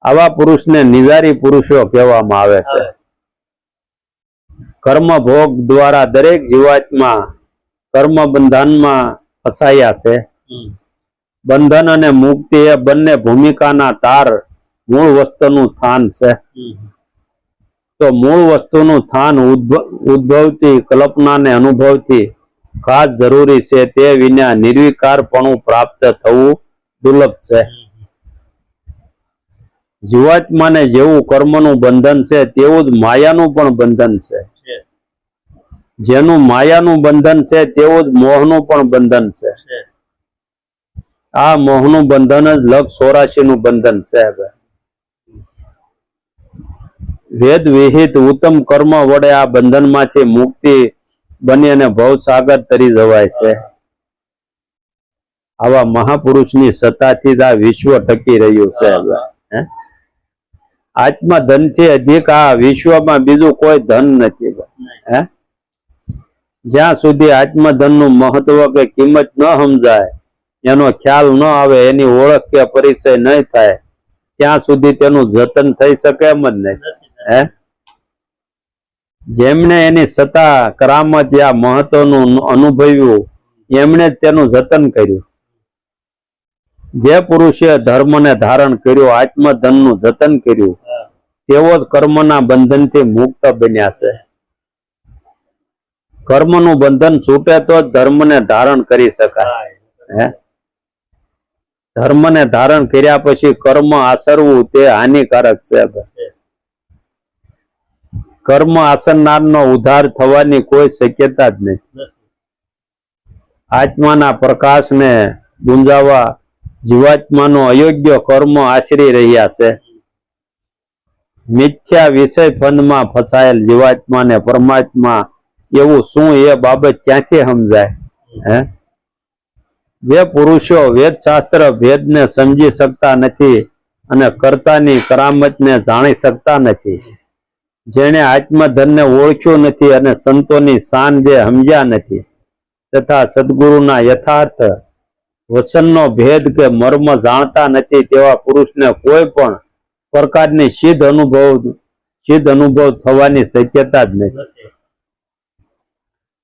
આવા પુરુષને નિજારી પુરુષો કહેવામાં આવે છે. કર્મ ભોગ દ્વારા દરેક જીવાત્મા કર્મ બંધનમાં ફસાયા છે. બંધન અને મુક્તિ એ બંને ભૂમિકાના તાર મૂળ વસ્તુનું સ્થાન છે. તો મૂળ વસ્તુનું સ્થાન ઉદ્ભવતી કલ્પનાને અનુભવથી ખાસ જરૂરી છે. તે વિના નિર્વિકારપણું પ્રાપ્ત થવું દુર્લભ છે. જીવાત્માને જેવું કર્મનું બંધન છે તેવું જ માયાનું પણ બંધન છે. જેનું માયાનું બંધન છે તેવું જ મોહનું પણ બંધન છે. આ મોહનું બંધન જ લક્ષ 84 નું બંધન છે. વેદ વિહિત ઉત્તમ કર્મ વડે આ બંધનમાંથી મુક્તિ બની અને ભવસાગર તરી જવાય છે. આવા મહાપુરુષની સત્તાથી જ આ વિશ્વ ટકી રહ્યું છે. આત્મધનથી અધિક આ વિશ્વમાં બીજું કોઈ ધન નથી. જ્યાં સુધી આત્મધનનું મહત્વ કે કિંમત ન સમજાય, એનો ખ્યાલ ન આવે, એની ઓળખ કે પરિચય નહીં થાય, ત્યાં સુધી તેનું જતન થઈ શકે એમ જ નહીં. જેમણે એની સત્તા કરામત યા મહત્વનું અનુભવ્યું, એમણે જ તેનું જતન કર્યું. જે પુરુષે ધર્મને ધારણ કર્યો, આત્મધનનું જતન કર્યું, તેઓ જ કર્મના બંધનથી મુક્ત બન્યા છે. કર્મનું બંધન છૂટે તો જ ધર્મને ધારણ કરી શકાય. ધર્મને ધારણ કર્યા પછી કર્મ આચરવું તે હાનિકારક છે. કર્મ આસનનારનો ઉદ્ધાર થવાની કોઈ શક્યતા જ નથી. આત્માના પ્રકાશને ગુંજાવવા જીવાત્માનો અયોગ્ય કર્મો આશરી રહ્યા છે. મિથ્યા વિષય ફંદમાં ફસાયેલ જીવાત્માને પરમાત્મા એવું શું એ બાબત ક્યાંથી સમજાય? હે, જે પુરુષો વેદશાસ્ત્ર ભેદને સમજી શકતા નથી અને કર્તાની કરામતને જાણી શકતા નથી, જેણે આત્મધનને ઓળખ્યું નથી અને સંતોની શાન જે સમજ્યા નથી, તથા સદગુરુના યથાર્થ વચનનો ભેદ કે મર્મ જાણતા નથી, તેવા પુરુષને કોઈ પણ પ્રકારની સિદ્ધ અનુભવ થવાની શક્યતા જ નથી.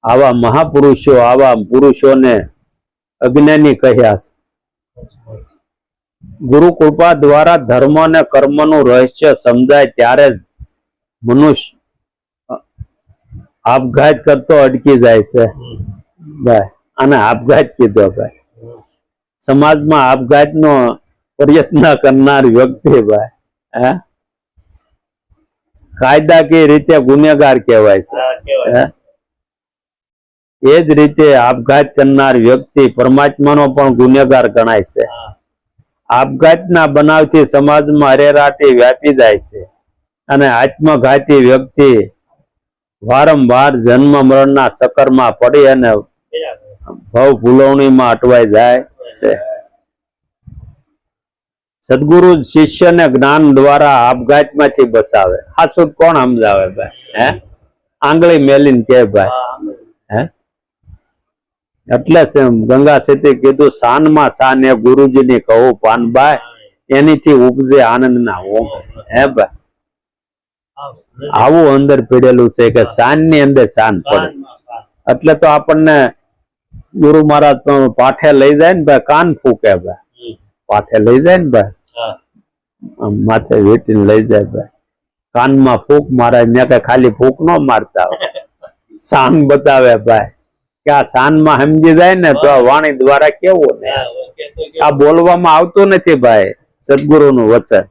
આવા મહાપુરુષો આવા પુરુષોને અજ્ઞાની કહ્યા છે. ગુરુ કૃપા દ્વારા ધર્મ અને કર્મનું રહસ્ય સમજાય ત્યારે જ મનુષ્ય આપઘાત કરતો અટકી જાય છે. ભાઈ, આને આપઘાત કીધો. ભાઈ, સમાજમાં આપઘાતનો પ્રયત્ન કરનાર વ્યક્તિ ભાઈ કાયદાકીય રીતે ગુનેગાર કહેવાય છે. એ જ રીતે આપઘાત કરનાર વ્યક્તિ પરમાત્માનો પણ ગુનેગાર ગણાય છે. આપઘાતના બનાવથી સમાજમાં અરેરાટી વ્યાપી જાય છે અને આત્મઘાતી વ્યક્તિ વારંવાર જન્મ મરણના ચક્કરમાં પડી અને ભવ ભૂલવણીમાં અટવાઈ જાય છે. સદગુરુ શિષ્યને જ્ઞાન દ્વારા આપઘાતમાંથી બસાવે. હાચું કોણ સમજાવે ભાઈ? હે, આંગળી મેલીને કે ભાઈ. હે, એટલે ગંગા સેતી કીધું શાનમાં શાન એ ગુરુજીની કહું પાનભાઈ, એનીથી ઉપજે આનંદના ઓમ. હે ભાઈ, આવું અંદર પીડેલું છે કે શાન ની અંદર શાન પડે. એટલે તો આપણને ગુરુ મહારાજ પાઠે લઈ જાય ને ભાઈ, કાન ફૂકે ભાઈ, પાઠે લઈ જાય ને ભાઈ, માથે વીટીને લઈ જાય ભાઈ, કાનમાં ફૂક મારે ને કઈ ખાલી ફૂક ન મારતા શાન બતાવે ભાઈ કે આ શાનમાં સમજી જાય ને તો આ વાણી દ્વારા કેવું ને આ બોલવામાં આવતું નથી ભાઈ. સદગુરુ નું વચન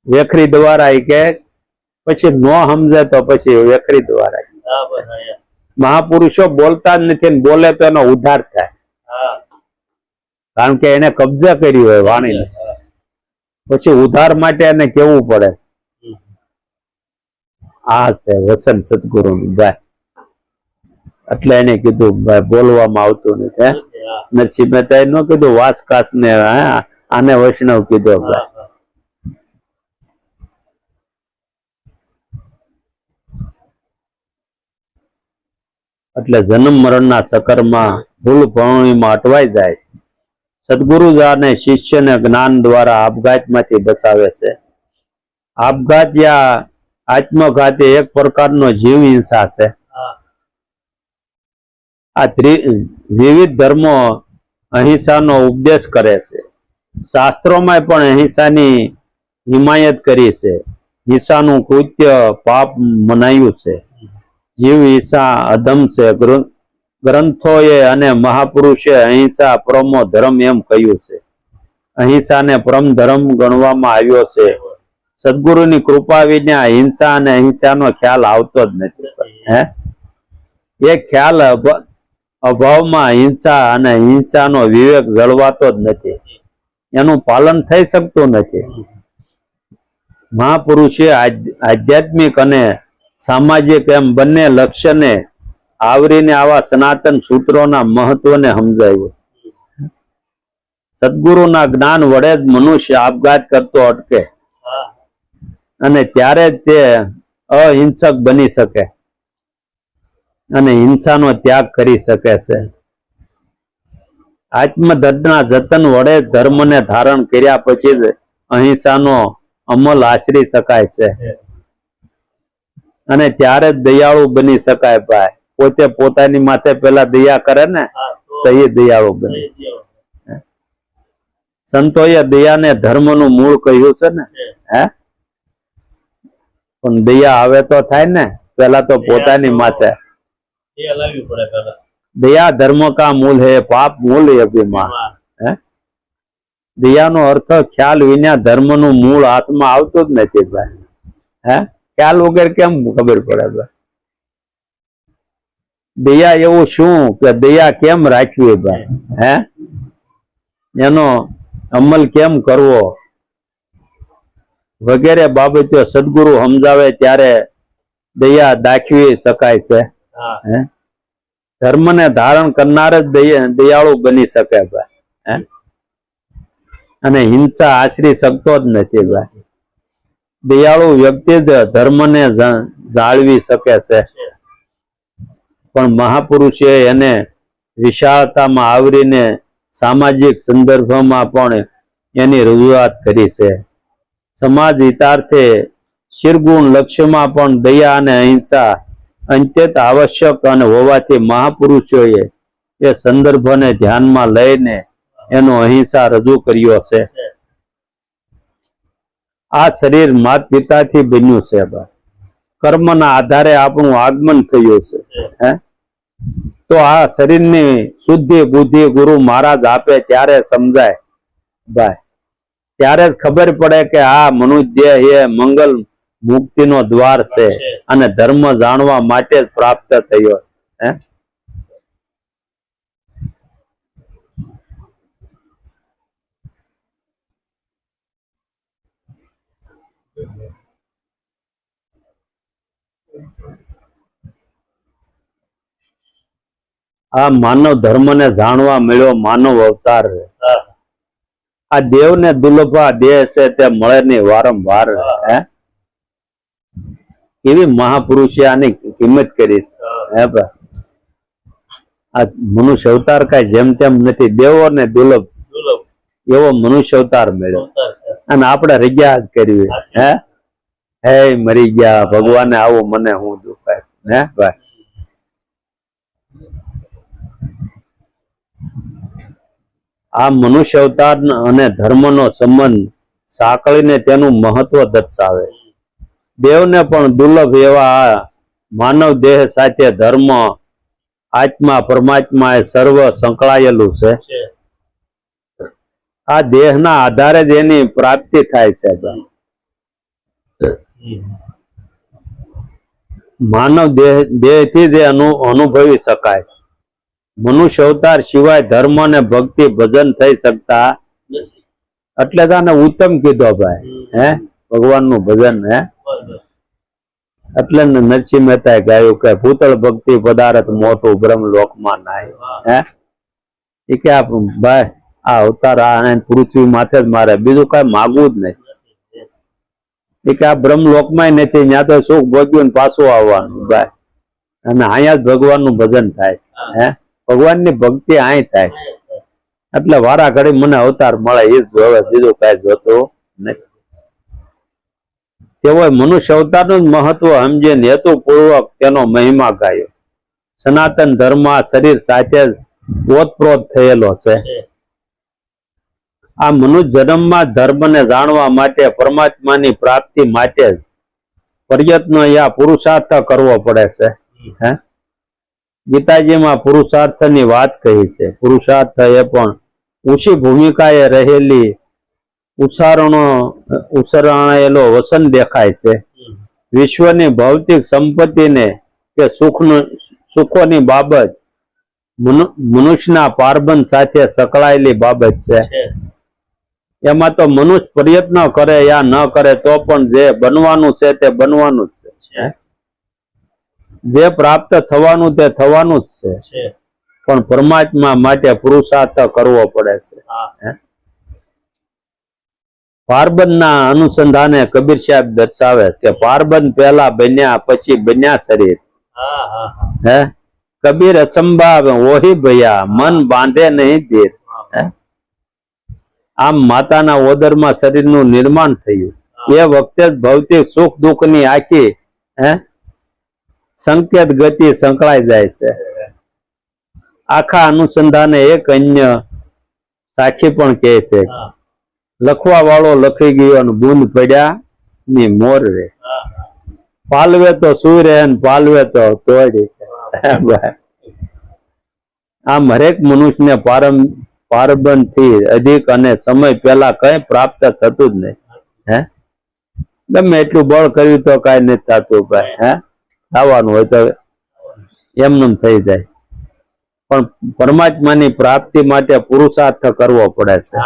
વેખરી દ્વારા કે પછી ન સમજે તો પછી વેખરી દ્વારા. મહાપુરુષો બોલતા જ નથી, બોલે તો એનો ઉદ્ધાર થાય, કારણ કે એને કબજા કર્યું હોય વાણીને. પછી ઉદ્ધાર માટે એને કેવું પડે. આ છે વસન સદગુરુ નું ભાઈ. એટલે એને કીધું ભાઈ બોલવામાં આવતું નથી. નરસિંહ મહેતા ન કીધું વાસકાસ ને, આને વૈષ્ણવ કીધો ભાઈ. એટલે જન્મ મરણના ચક્કરમાં ભૂલ ભણણીમાં અટવાઈ જાય છે. સદગુરુ અને શિષ્યને જ્ઞાન દ્વારા આપઘાતમાંથી બચાવે છે. આપઘાત યા આત્મઘાત એક પ્રકારનો જીવ હિંસા છે. આ વિવિધ ધર્મો અહિંસાનો ઉપદેશ કરે છે. શાસ્ત્રોમાં પણ અહિંસાની હિમાયત કરી છે. હિંસાનું કૃત્ય પાપ મનાયું છે. જીવ હિંસા અધમ છે. ગ્રંથોએ અને મહાપુરુષે અહિંસા પરમો ધર્મ એમ કહ્યું છે. અહિંસાને પરમ ધર્મ ગણવામાં આવ્યો છે. સદગુરુની કૃપા વિના હિંસા અને અહિંસાનો ખ્યાલ આવતો જ નથી. એ ખ્યાલ અભાવમાં હિંસા અને હિંસાનો વિવેક જળવાતો જ નથી, એનું પાલન થઈ શકતું નથી. મહાપુરુષે આધ્યાત્મિક અને સામાજિક એમ બંને લક્ષ્યને આવરીને આવા સનાતન સૂત્રોના મહત્વને સમજાવ્યું. સદગુરુના જ્ઞાન વડે જ મનુષ્ય આપઘાત કરતો અટકે અને ત્યારે જ તે અહિંસક બની શકે અને હિંસાનો ત્યાગ કરી શકે છે. આત્મધનના જતન વડે ધર્મને ધારણ કર્યા પછી જ અહિંસાનો અમલ આચરી શકાય છે અને ત્યારે જ દયાળુ બની શકાય ભાઈ. પોતે પોતાની માથે પેલા દયા કરે ને તો એ દયાળુ બને. સંતોએ દયાને ધર્મનું મૂળ કહ્યું છે ને. પણ દયા આવે તો થાય ને, પેલા તો પોતાની માથે. દયા ધર્મ કા મૂલ હે, પાપ મૂલ અભિમાન. દયાનો અર્થ ખ્યાલ વિના ધર્મનું મૂળ હાથમાં આવતું જ નથી ભાઈ. ખ્યાલ વગર કેમ ખબર પડે ભાઈ? દયા એવું શું કે દયા કેમ રાખવી ભાઈ? હે, એનો અમલ કેમ કરવો વગેરે બાબતો સદગુરુ સમજાવે ત્યારે દયા દાખવી શકાય છે. હે, ધર્મને ધારણ કરનાર જ દયાળુ બની શકે ભાઈ. હે, અને હિંસા આશરી શકતો જ નથી ભાઈ. દયાળુ વ્યક્તિ જ ધર્મને જાળવી શકે છે. પણ મહાપુરુષે એને વિશાળતામાં આવરીને સામાજિક સંદર્ભમાં પણ એની રજૂઆત કરી છે. સમાજ હિતાર્થે શિરગુણ લક્ષ્યમાં પણ દયા અને અહિંસા અત્યંત આવશ્યક અને હોવાથી મહાપુરુષોએ એ સંદર્ભને ધ્યાનમાં લઈને એનો અહિંસા રજૂ કર્યો છે. આ શરીર માત પિતાથી બન્યું છે. કર્મના આધારે આપણું આગમન થયું છે. હે, તો આ શરીરની શુદ્ધિ બુદ્ધિ ગુરુ મહારાજ આપે ત્યારે સમજાય ભાઈ. ત્યારે જ ખબર પડે કે આ મનુષ્ય એ મંગલ મુક્તિનો દ્વાર છે અને ધર્મ જાણવા માટે જ પ્રાપ્ત થયો. હે, આ માનવ ધર્મને જાણવા મળ્યો માનવ અવતાર. આ દેવ ને દુર્લભા દેહ છે તે મળે નહીં વારંવાર. હે, એવી મહાપુરુષે આની કિંમત કરી છે. હે ભાઈ, આ મનુષ્ય અવતાર કઈ જેમ તેમ નથી. દેવો ને દુર્લભ એવો મનુષ્ય અવતાર મળ્યો અને આપણે રગ્યા જ કરવી. હે, હે મરી ગયા ભગવાને આવું મને હું દુખાય. હે ભાઈ, આ મનુષ્ય અવતાર અને ધર્મનો સંબંધ સાંકળીને તેનું મહત્વ દર્શાવે. દેવને પણ દુર્લભ એવા માનવ દેહ સાથે ધર્મ આત્મા પરમાત્મા એ સર્વ સંકળાયેલું છે. આ દેહના આધારે જ એની પ્રાપ્તિ થાય છે. માનવ દેહથી જ અનુભવી શકાય છે. મનુષ્ય અવતાર સિવાય ધર્મ અને ભક્તિ ભજન થઈ શકતા એટલે તને ઉત્તમ કીધો ભાઈ. હે, ભગવાનનું ભજન. હે, એટલે નરસિંહ મહેતાએ ગાયું કે ભૂતળ ભક્તિ પદાર્થ મોટું બ્રહ્મ લોકમાં નાય. હે, એ કે ભાઈ આ અવતાર આ પૃથ્વી માથે જ મારે, બીજું કઈ માગવું જ નહીં. એ કે આ બ્રહ્મ લોકમાં નથી, ત્યાં તો સુખ ભોગવ્યું પાછું આવવાનું ભાઈ. અને અહીંયા જ ભગવાનનું ભજન થાય. હે, ભગવાનની ભક્તિ અહીં થાય. એટલે વારા ઘડી મને અવતાર મળે એ જ જોવે, બીજું કઈ જોતું નથી. તેઓએ મનુષ્ય અવતારનું જ મહત્વ સમજીને હેતુપૂર્વક તેનો મહિમા ગાયો. સનાતન ધર્મ આ શરીર સાથે જ ઓતપ્રોત થયેલો છે. આ મનુષ્ય જન્મમાં ધર્મને જાણવા માટે પરમાત્માની પ્રાપ્તિ માટે જ પ્રયત્નો યા પુરુષાર્થ કરવો પડે છે. હે, ગીતાજીમાં પુરુષાર્થની વાત કહી છે. પુરુષાર્થ એ પણ ઊંચી ભૂમિકાએ રહેલી ઉસરાણેલો વસન દેખાય છે. વિશ્વની ભૌતિક સંપત્તિને કે સુખોની બાબત મનુષ્યના પારબંધ સાથે સંકળાયેલી બાબત છે. એમાં તો મનુષ્ય પ્રયત્ન કરે યા ન કરે તો પણ જે બનવાનું છે તે બનવાનું જ છે. જે પ્રાપ્ત થવાનું તે થવાનું જ છે. પણ પરમાત્મા માટે પુરુષાર્થ કરવો પડે છે. પારબંધના અનુસંધાને કબીર સાહેબ દર્શાવે કે પારબંધ પહેલા બન્યા પછી બન્યા શરીર. હે, કબીર અસંભાવ ઓહી ભયા મન બાંધે નહીં ધીર. આમ માતાના ઓદરમાં શરીરનું નિર્માણ થયું એ વખતે જ ભૌતિક સુખ દુઃખની આખી સંકેત ગતિ સંકળાઈ જાય છે. આખા અનુસંધાને એક અન્ય સાખી પણ કહે છે, લખવા વાળો લખી ગયો અને બૂંદ પડ્યા ની મોર રે, પાલવે તો સુઈ રહે ને પાલવે તો તોડી. આમ હરેક મનુષ્યને પારબંધ થી અધિક અને સમય પહેલા કઈ પ્રાપ્ત થતું જ નહીં. હે, ગમે એટલું બળ કર્યું તો કાંઈ નથી થતું ભાઈ. હે થવાનું હોય તો એમનેમ થઈ જાય, પણ પરમાત્માની પ્રાપ્તિ માટે પુરુષાર્થ કરવો પડે છે.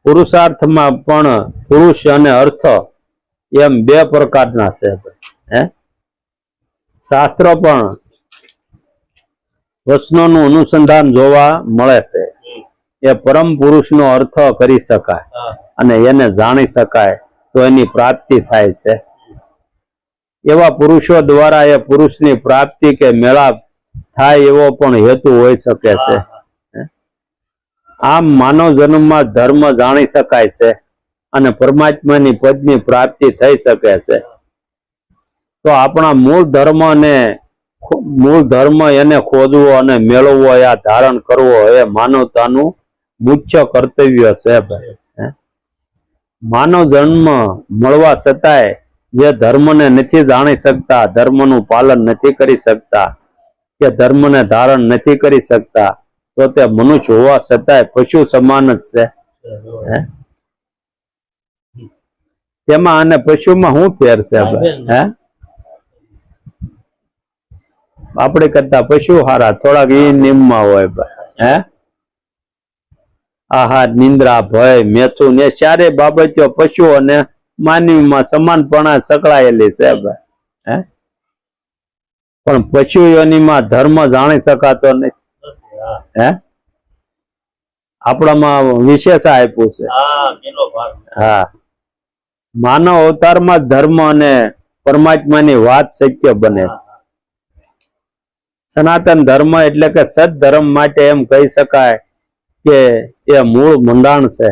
પુરુષાર્થમાં પણ પુરુષ અને અર્થ એમ બે પ્રકારના છે. હે શાસ્ત્ર પણ વચનોનું અનુસંધાન જોવા મળે છે. એ પરમ પુરુષનો અર્થ કરી શકાય અને એને જાણી શકાય તો એની પ્રાપ્તિ થાય છે. એવા પુરુષો દ્વારા એ પુરુષની પ્રાપ્તિ કે મેળાપ થાય એવો પણ હેતુ હોઈ શકે છે. આમ માનવ જન્મમાં ધર્મ જાણી શકાય છે અને પરમાત્માની પદની પ્રાપ્તિ થઈ શકે છે. તો આપણા મૂળ ધર્મ એને ખોજવો અને મેળવવો, યા ધારણ કરવો એ માનવતાનું મુખ્ય કર્તવ્ય છે ભાઈ. માનવ જન્મ મળવા છતાંય જે ધર્મને નથી જાણી શકતા, ધર્મનું પાલન નથી કરી શકતા કે ધર્મને ધારણ નથી કરી શકતા, તો તે મનુષ્ય હોવા છતાંય પશુ સમાન જ છે. તેમાં અને પશુમાં શું ફેર છે ભાઈ? હે આપણે કરતા પશુ હારા, થોડાક ઈ નિયમમાં હોય ભાઈ. હે આહાર, નિંદ્રા, ભય, મેથુન એ ચારે બાબતો પશુ અને માનવીમાં સમાનપણા સંકળાયેલી છે ભાઈ. હે પણ પશુ યોનિમાં ધર્મ જાણી શકાતો નથી. હે આપણામાં વિશેષ આપ્યું છે. હા, માનવ અવતારમાં ધર્મ અને પરમાત્માની વાત શક્ય બને છે. સનાતન ધર્મ એટલે કે સત ધર્મ માટે એમ કહી શકાય કે એ મૂળ મંડાણ છે.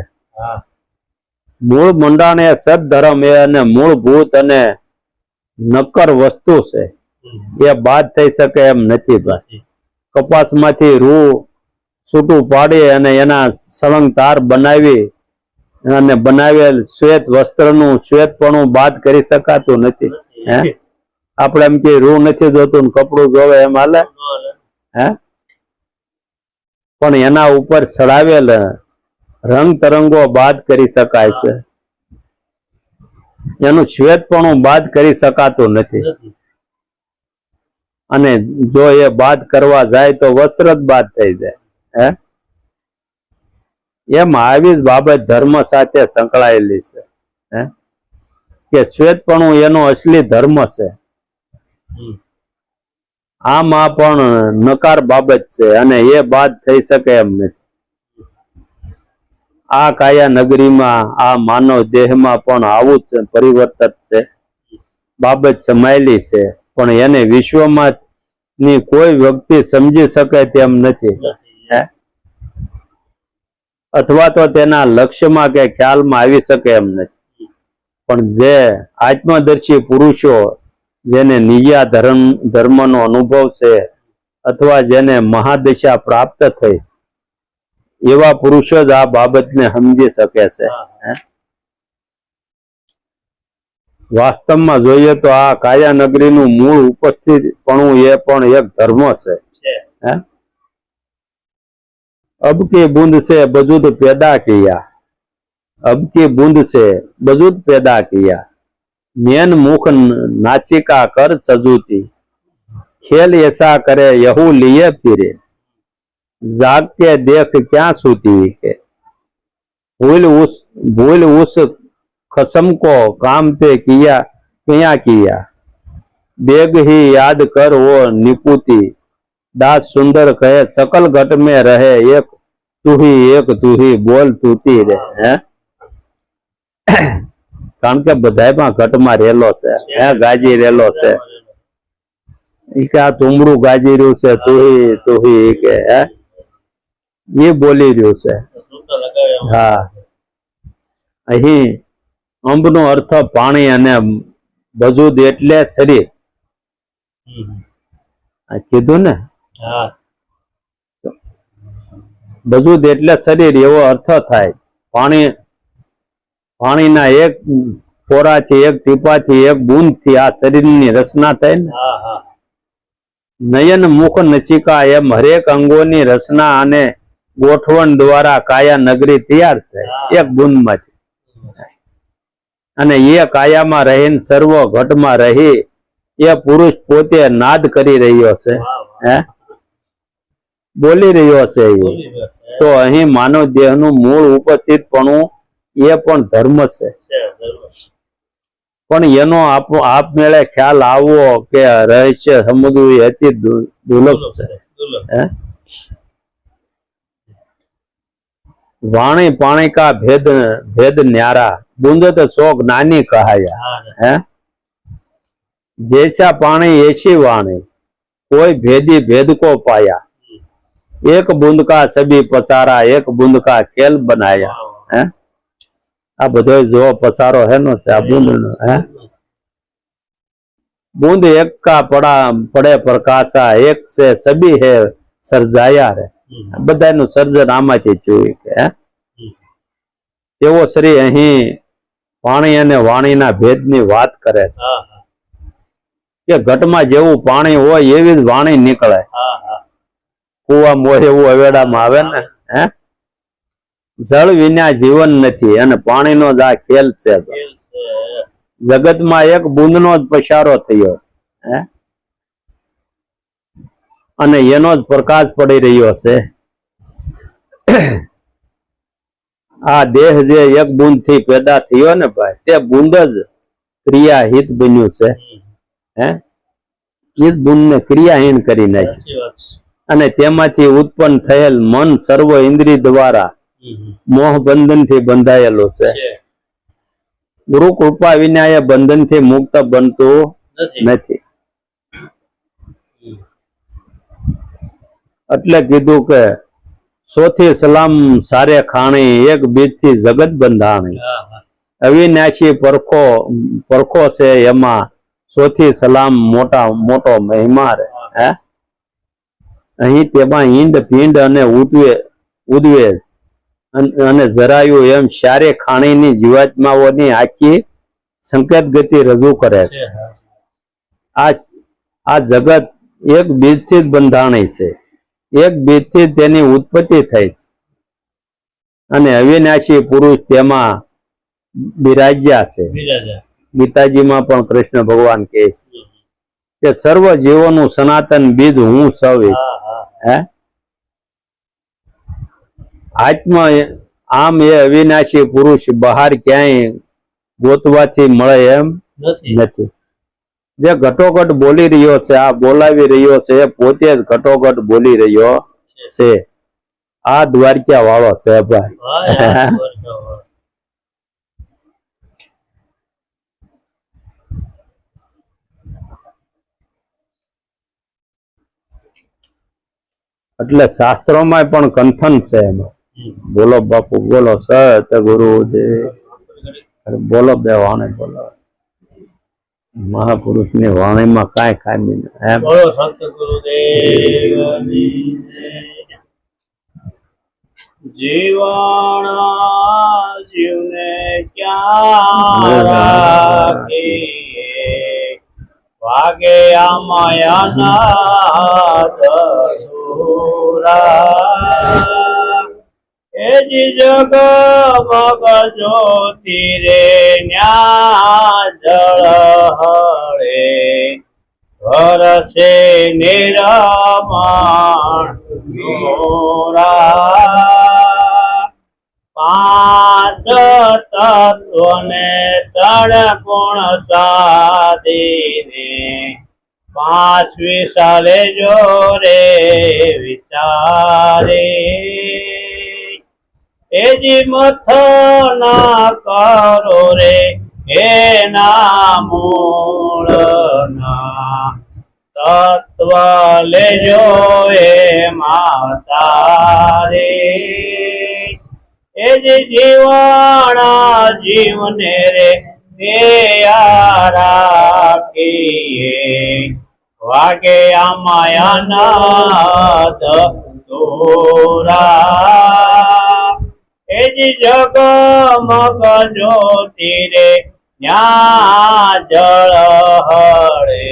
મૂળ મંડાણ એ સત ધર્મ એ અને મૂળભૂત અને નક્કર વસ્તુ છે. એ બાદ થઈ શકે એમ નથી ભાઈ. કપાસમાંથી રૂ છૂટું પાડી અને એના સળંગ તાર બનાવી અને બનાવેલ શ્વેત વસ્ત્રનું શ્વેતપણું બાદ કરી શકાતું નથી. હે આપણે એમ કે રૂ નથી જોતું કપડું જોવે એમ હાલે? હે પણ એના ઉપર ચડાવેલ રંગ તરંગો બાદ કરી શકાય છે. એનું શ્વેતપણું બાદ કરી શકાતું નથી. અને જો એ બાદ કરવા જાય તો વસ્ત્ર જ બાદ થઈ જાય. હે એમ આવી જ બાબત ધર્મ સાથે સંકળાયેલી છે. હે કે શ્વેતપણું એનો અસલી ધર્મ છે. આમાં પણ નકાર બાબત છે અને એ બાદ થઈ શકે એમ નથી. આ કાયા નગરીમાં, આ માનવ દેહમાં પણ આવું જ પરિવર્તન છે, બાબત સમાયેલી છે. પણ એને વિશ્વમાં ની કોઈ વ્યક્તિ સમજી શકે તેમ નથી. અથવા તો તેના લક્ષ્યમાં કે ખ્યાલમાં આવી શકે એમ નથી. પણ જે આત્મદર્શી પુરુષો, જેને નિયા ધર્મનો અનુભવ છે અથવા જેને મહાદશા પ્રાપ્ત થઈ, એવા પુરુષો જ આ બાબતને સમજી શકે છે. વાસ્તવમાં જોઈએ તો આ કાયા નગરીનું મૂળ ઉપસ્થિતપણું એ પણ એક ધર્મ છે. अब की बूंद से वजूद पैदा किया, अब की बूंद से वजूद पैदा किया, नैन मुख नाचिका कर सजूती, खेल ऐसा करे यहू लिए फिरे, जाग के देख क्या सूती के, भूल उस खसम को काम पे किया क्या किया, बेग ही याद कर वो निपुती, दास सुंदर कहे सकल घट में रहे एक तू ही बोल तूती रे. કારણ કે બધામાં ઘટમાં રહેલો છે. ગાજી રહેલો છે. ઈ કે આ તુમડું ગાજી રહ્યું છે, તુહી કે એ બોલી રહ્યું છે. હા, અહીં અંબનો અર્થ પાણી અને વજૂદ એટલે શરીર કીધું ને. વજૂદ એટલે શરીર એવો અર્થ થાય. પાણીના એક પોરાથી, એક ટીપાથી, એક બૂંદથી આ શરીરની રચના થાય ને. નયન મુખ નચિકા એમ હરેક અંગોની રચના અને ગોઠવણ દ્વારા કાયા નગરી તૈયાર થાય એક બૂંદમાંથી. અને એ કાયામાં રહીને સર્વ ઘટમાં રહી એ પુરુષ પોતે નાદ કરી રહ્યો છે, હે બોલી રહ્યો છે તો અહીં માનવ દેહનું મૂળ ઉપસ્થિતપણું એ પણ ધર્મ છે, પણ એનો આપમેળે ખ્યાલ આવવો કે રહસ્ય સમજવું એ અતિ દુર્લભ છે, वाणी पाणी का भेद भेद न्यारा बूंदत शोक नानी कहाया है, जैसा पानी ऐसी वाणी कोई भेदी भेद को पाया, एक बूंद का सभी पसारा एक बूंद का खेल बनाया है। आ बधो जो पसारो है नो से आ बूंद है, बूंद एक का पड़े प्रकाशा एक से सभी है सर्जाया रे, बधाનું સર્જન આમાંથી જોયું કે તેવો શ્રી અહીં પાણી અને વાણીના ભેદની વાત કરે છે કે ઘટમાં જેવું પાણી હોય એવી જ વાણી નીકળે, કુવામાં હોય એવું અવેડામાં આવે ને, હે જળ વિના જીવન નથી અને પાણીનો જ આ ખેલ છે, જગતમાં એક બૂંદનો જ પસારો થયો હે અને એનો જ પ્રકાશ પડી રહ્યો છે। આ દેહ જે એક બૂંદ થી પેદા થયો ને ભાઈ, તે બૂંદ જ ક્રિયાહિત બન્યું છે, હે એ બૂંદ ને ક્રિયાહીન કરી નાખી અને તેમાંથી ઉત્પન્ન થયેલ મન સર્વ ઇન્દ્રિય દ્વારા મોહ બંધન થી બંધાયેલું છે। ગુરુ કૃપા વિના એ બંધન થી મુક્ત બનતું નથી, એટલે કીધું કે સોથી સલામ સારે ખાણી એક બીજ થી જગત બંધાણી, અવિનાશી પરખો છે એમાં સોથી સલામ મોટો મહિમા રે, હે અહીં તેમાં ઈંડ પીંડ અને ઉદ્વે અને જરાયું એમ સારે ખાણીની જીવાત્માઓની આખી સંકેત ગતિ રજૂ કરે છે। આ જગત એક બીજથી જ બંધાણી છે, એક બીજથી તેની ઉત્પત્તિ થઈ છે અને અવિનાશી પુરુષ તેમાં બિરાજ્યા છે। ગીતાજીમાં પણ કૃષ્ણ ભગવાન કહે છે કે સર્વ જીવોનું સનાતન બીજ હું સૌ, હે આત્મા આમ એ અવિનાશી પુરુષ બહાર ક્યાંય ગોતવાથી મળે એમ નથી। જે ઘટોઘટ બોલી રહ્યો છે, આ બોલાવી રહ્યો છે એ પોતે જ ઘટોઘટ બોલી રહ્યો છે। આ દ્વારકા વાળો છે ભાઈ, એટલે શાસ્ત્રોમાં પણ કંથન છે એમાં। બોલો બાપુ બોલો, સત ગુરુદેવ બોલો, બે વાણી બોલો, મહાપુરુષ ની વાણીમાં કાંઈ ખામી નહીં, બોલો સતગુરુદેવની જય। જીવાણા જીવને ક્યાં રાખીએ, વાગે આ માયાના ધતુરા, એ જી જગ મગ જ્યોતિ રે ન્યા જળ હળે, વરસે નિરમણ મોરા, પાંચ તત્વને ત્રણ ગુણ સાધીને પાંચ વિશાલે જો રે વિચારે, એજી મથ ના કરો રે એના મૂળ ના તત્વ લેજો એ માતા રે, એજી જીવાણા જીવને રે રાખીએ, વાગે આ માયાના ધતુરા, એજી જગ મગ જ્યોતિ રે ન્યા જળ હળે,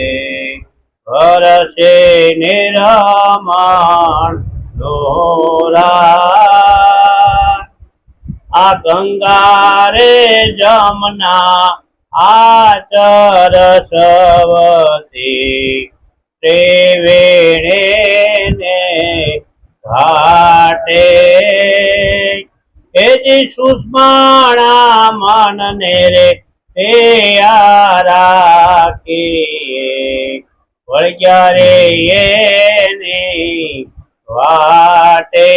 વરસે નિરમણ ડોરા, આ ગંગા રે જમના આચર સવતી ત્રિવેણે ને ઘાટે એજી સુષ્માણા મનને રે તે રાખીએ વળગ્યા રે એની વાટે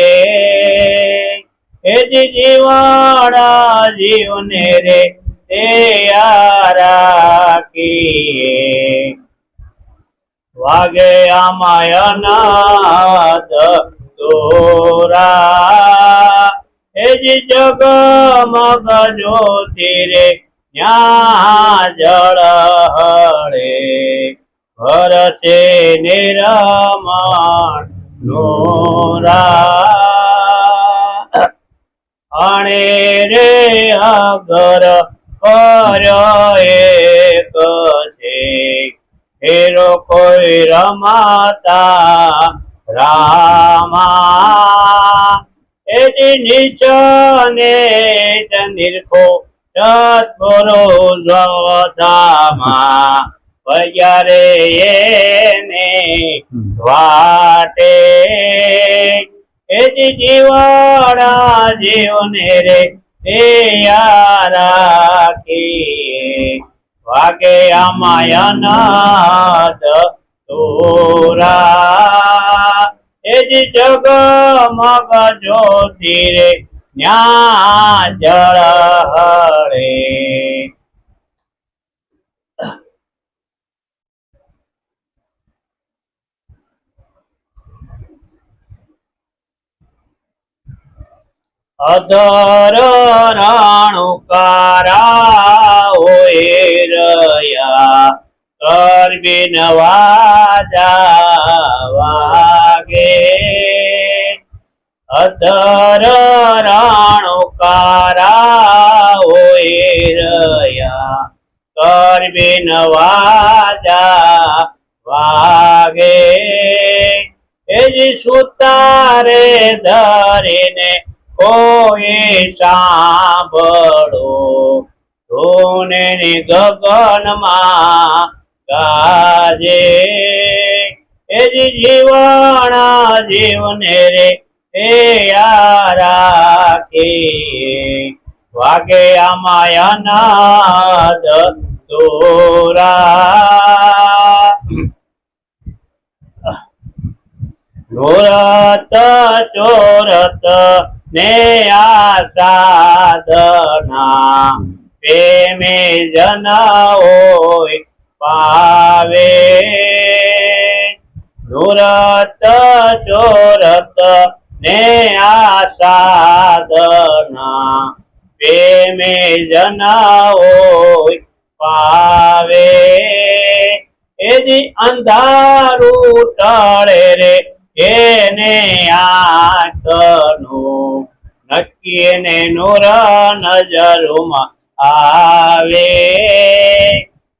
એજી જીવાડા જીવને રે તે રાખીએ વાગે આમાયનાદ દોરા એજી જગમગ જ્યોતિ રે ન્યા જળ હળે ભરસે નિરમણ નોરા અણે રે અગર કર્યો એક છે હેરો કોઈ રમાતા રામા એજી નીચને નિરખો સત્પુરો સ્વધામાં વૈયારે એને વાટે એજી જીવાડા જીવને રે તે રાખીએ વાગે આમાયનાદ તોરા એજી જગમગ જ્યોતિ રે ન્યા જળ હળે અધર રાણુકારા હોય રહ્યા કરબીન વાજા વાગે અધર રાણુકારા હોય રહ્યા કરબીન વાજા વાગે એજી સુતારે ધરીને કોઈ સાંભળો ધૂને ગગનમાં ગાજે એજી જીવણા જીવને રે તે રાખીએ વાગે આમાયનાદ તોરા નોરત ચોરત ને આ સાધના પ્રેમે જન હોય પાવે નોરત ચોરત ને આ સાધના પ્રેમે જન હોય પાવે એજી અંધારું ટળે રે એને આંખનું નક્કી ને નૂર નજરમાં આવે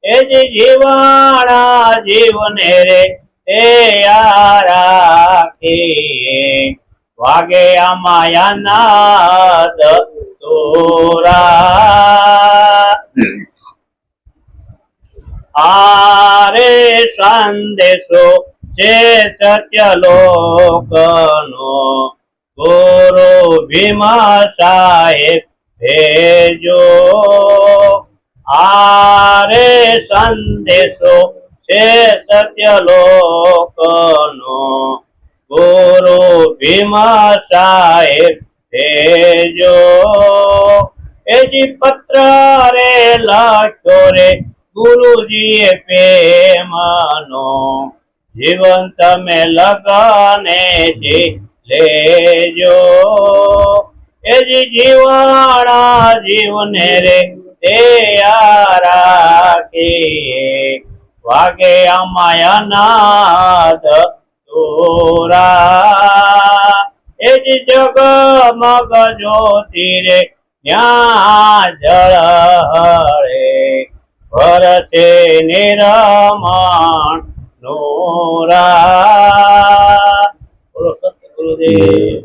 એજી જીવાણા જીવને રે તે રાખીએ વાગે આમાયનાદ તોરા આરે સંદેશો જે સત્ય લોકનો ગુરુ ભીમા સાહેબ ભેજો આરે સંદેશો જે સત્ય લોકનો ગુરુ ભીમા સાહેબ ભેજો એજી પત્ર રે લખ્યો રે ગુરુજીએ પ્રેમનો જીવન તમે લગને લેજો એજી જીવાણા જીવને રે તે રાખીએ વાગે આમાયનાદ તોરા એજી જગમગ જ્યોતિ રે ન્યા જળ હળે ભરસે નિરમણ નોરા બોલો સતગુરુદેવ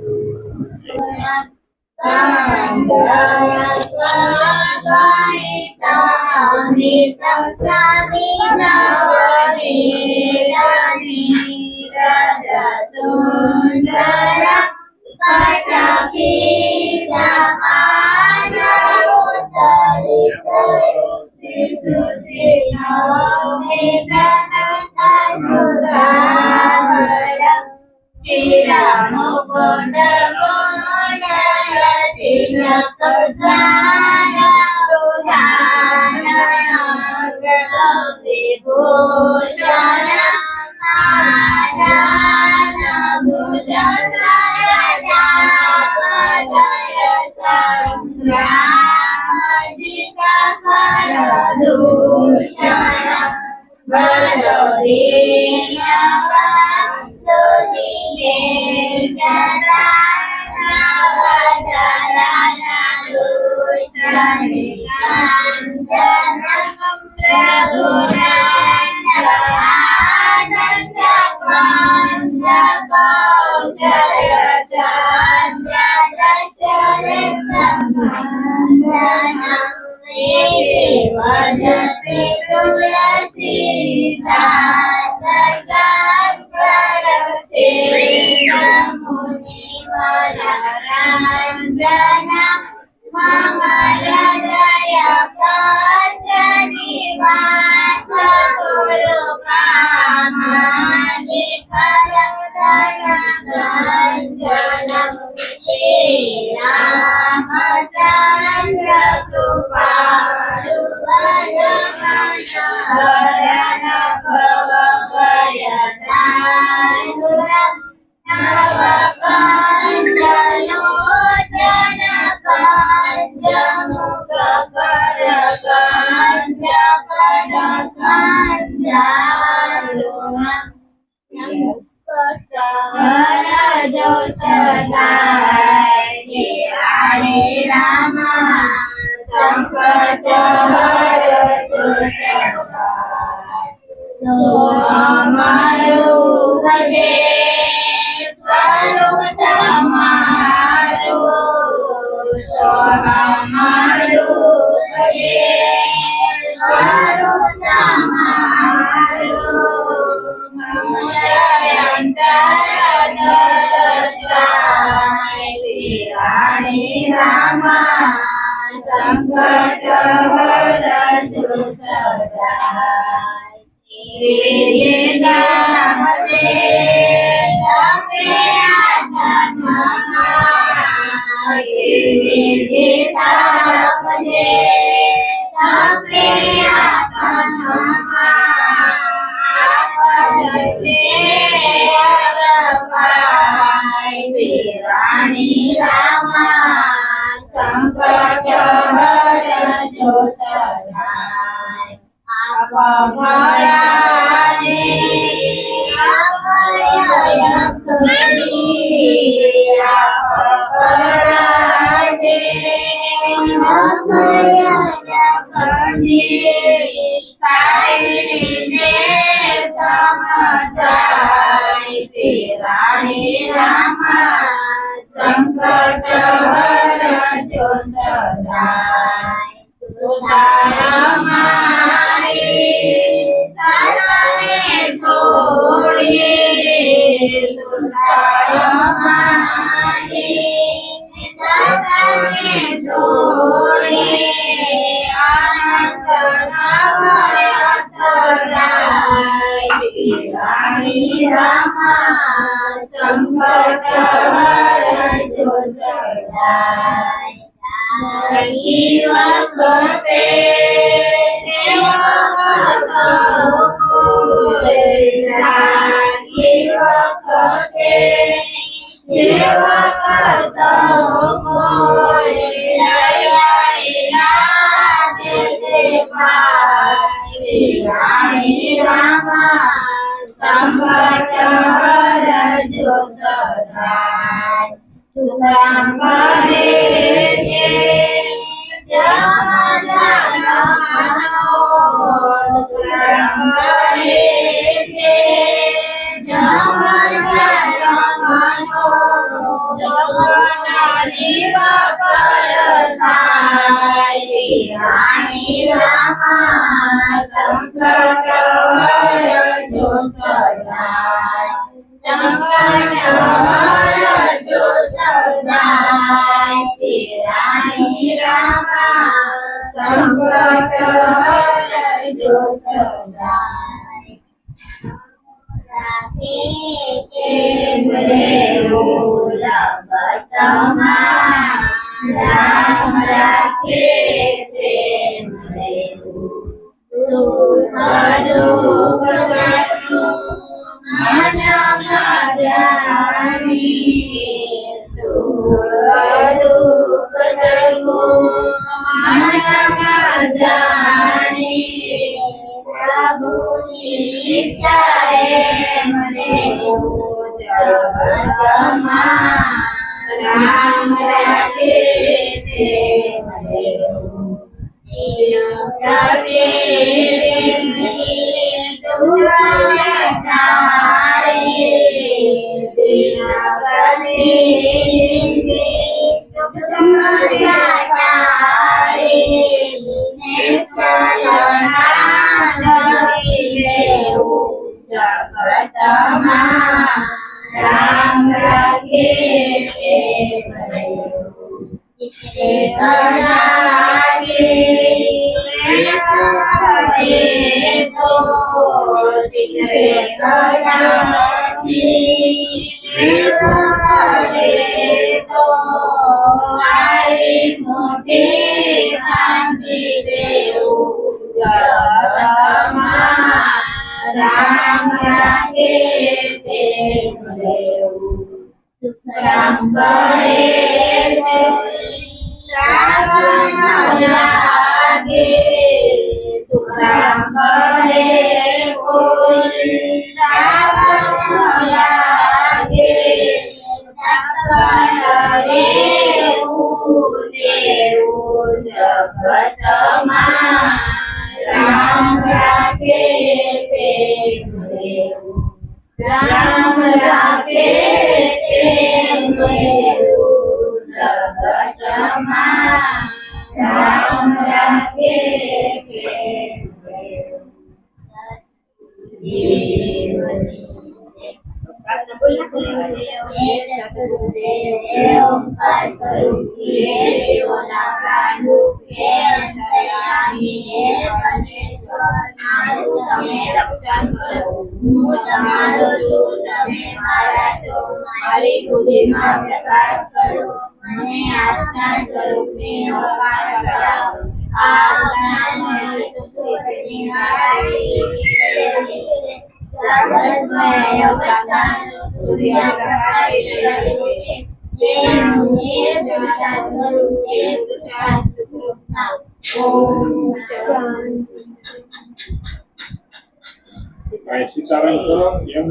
સીતારામ કરો એમ